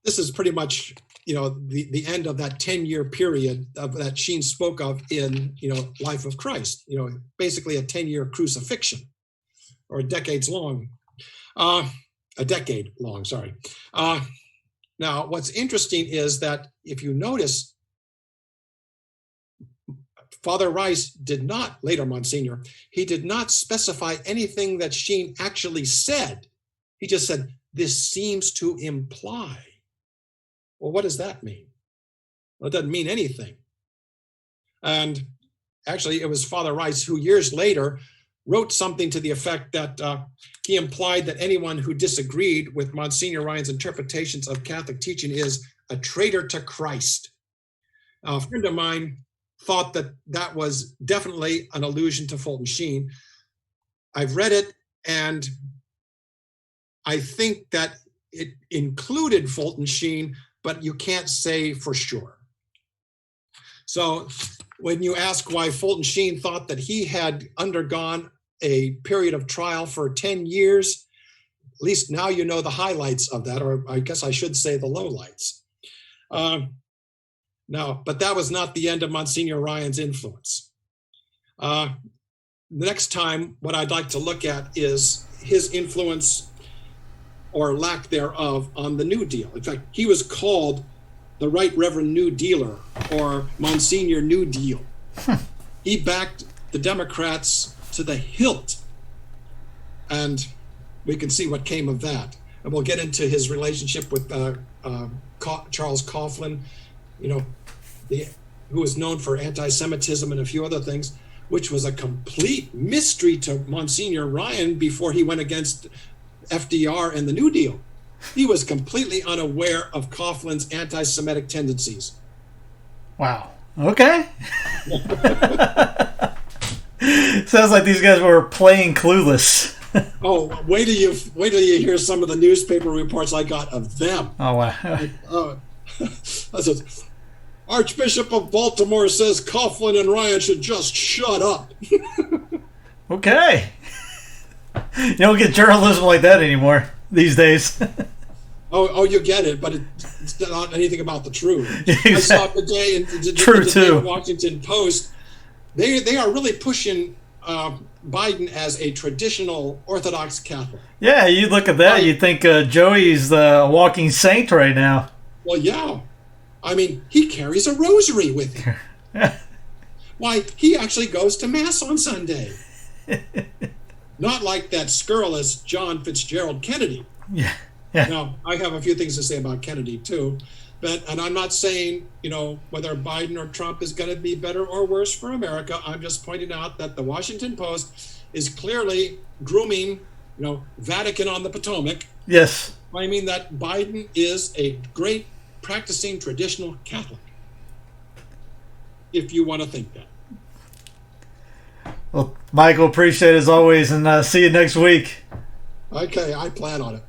is pretty much, the end of that 10-year period that Sheen spoke of in, Life of Christ, basically a 10-year crucifixion, or a decade long, sorry. Now, what's interesting is that if you notice, Father Rice did not, later Monsignor, he did not specify anything that Sheen actually said. He just said, this seems to imply. Well, what does that mean? Well, it doesn't mean anything. And actually, it was Father Rice who years later wrote something to the effect that he implied that anyone who disagreed with Monsignor Ryan's interpretations of Catholic teaching is a traitor to Christ. A friend of mine thought that was definitely an allusion to Fulton Sheen. I've read it, and I think that it included Fulton Sheen, but you can't say for sure. So when you ask why Fulton Sheen thought that he had undergone a period of trial for 10 years, at least now you know the highlights of that, or I guess I should say the lowlights. No, but that was not the end of Monsignor Ryan's influence. the next time, what I'd like to look at is his influence or lack thereof on the New Deal. In fact, he was called the Right Reverend New Dealer or Monsignor New Deal. He backed the Democrats to the hilt. And we can see what came of that. And we'll get into his relationship with Charles Coughlin, who was known for anti-Semitism and a few other things, which was a complete mystery to Monsignor Ryan before he went against FDR and the New Deal. He was completely unaware of Coughlin's anti-Semitic tendencies. Wow. Okay. Sounds like these guys were playing clueless. Oh, wait till you hear some of the newspaper reports I got of them. Oh, wow. Archbishop of Baltimore says Coughlin and Ryan should just shut up. Okay. You don't get journalism like that anymore these days. Oh, you get it, but it's not anything about the truth. Exactly. I saw today in the Washington Post, they are really pushing Biden as a traditional Orthodox Catholic. Yeah, you look at that, you think Joey's the walking saint right now. Well, yeah. I mean, he carries a rosary with him. Why, he actually goes to Mass on Sunday. Not like that scurrilous John Fitzgerald Kennedy. Yeah. Now, I have a few things to say about Kennedy, too. And I'm not saying, whether Biden or Trump is going to be better or worse for America. I'm just pointing out that the Washington Post is clearly grooming, Vatican on the Potomac. Yes. Claiming that Biden is a great practicing traditional Catholic. If you want to think that. Well, Michael, appreciate it as always, and see you next week. Okay, I plan on it.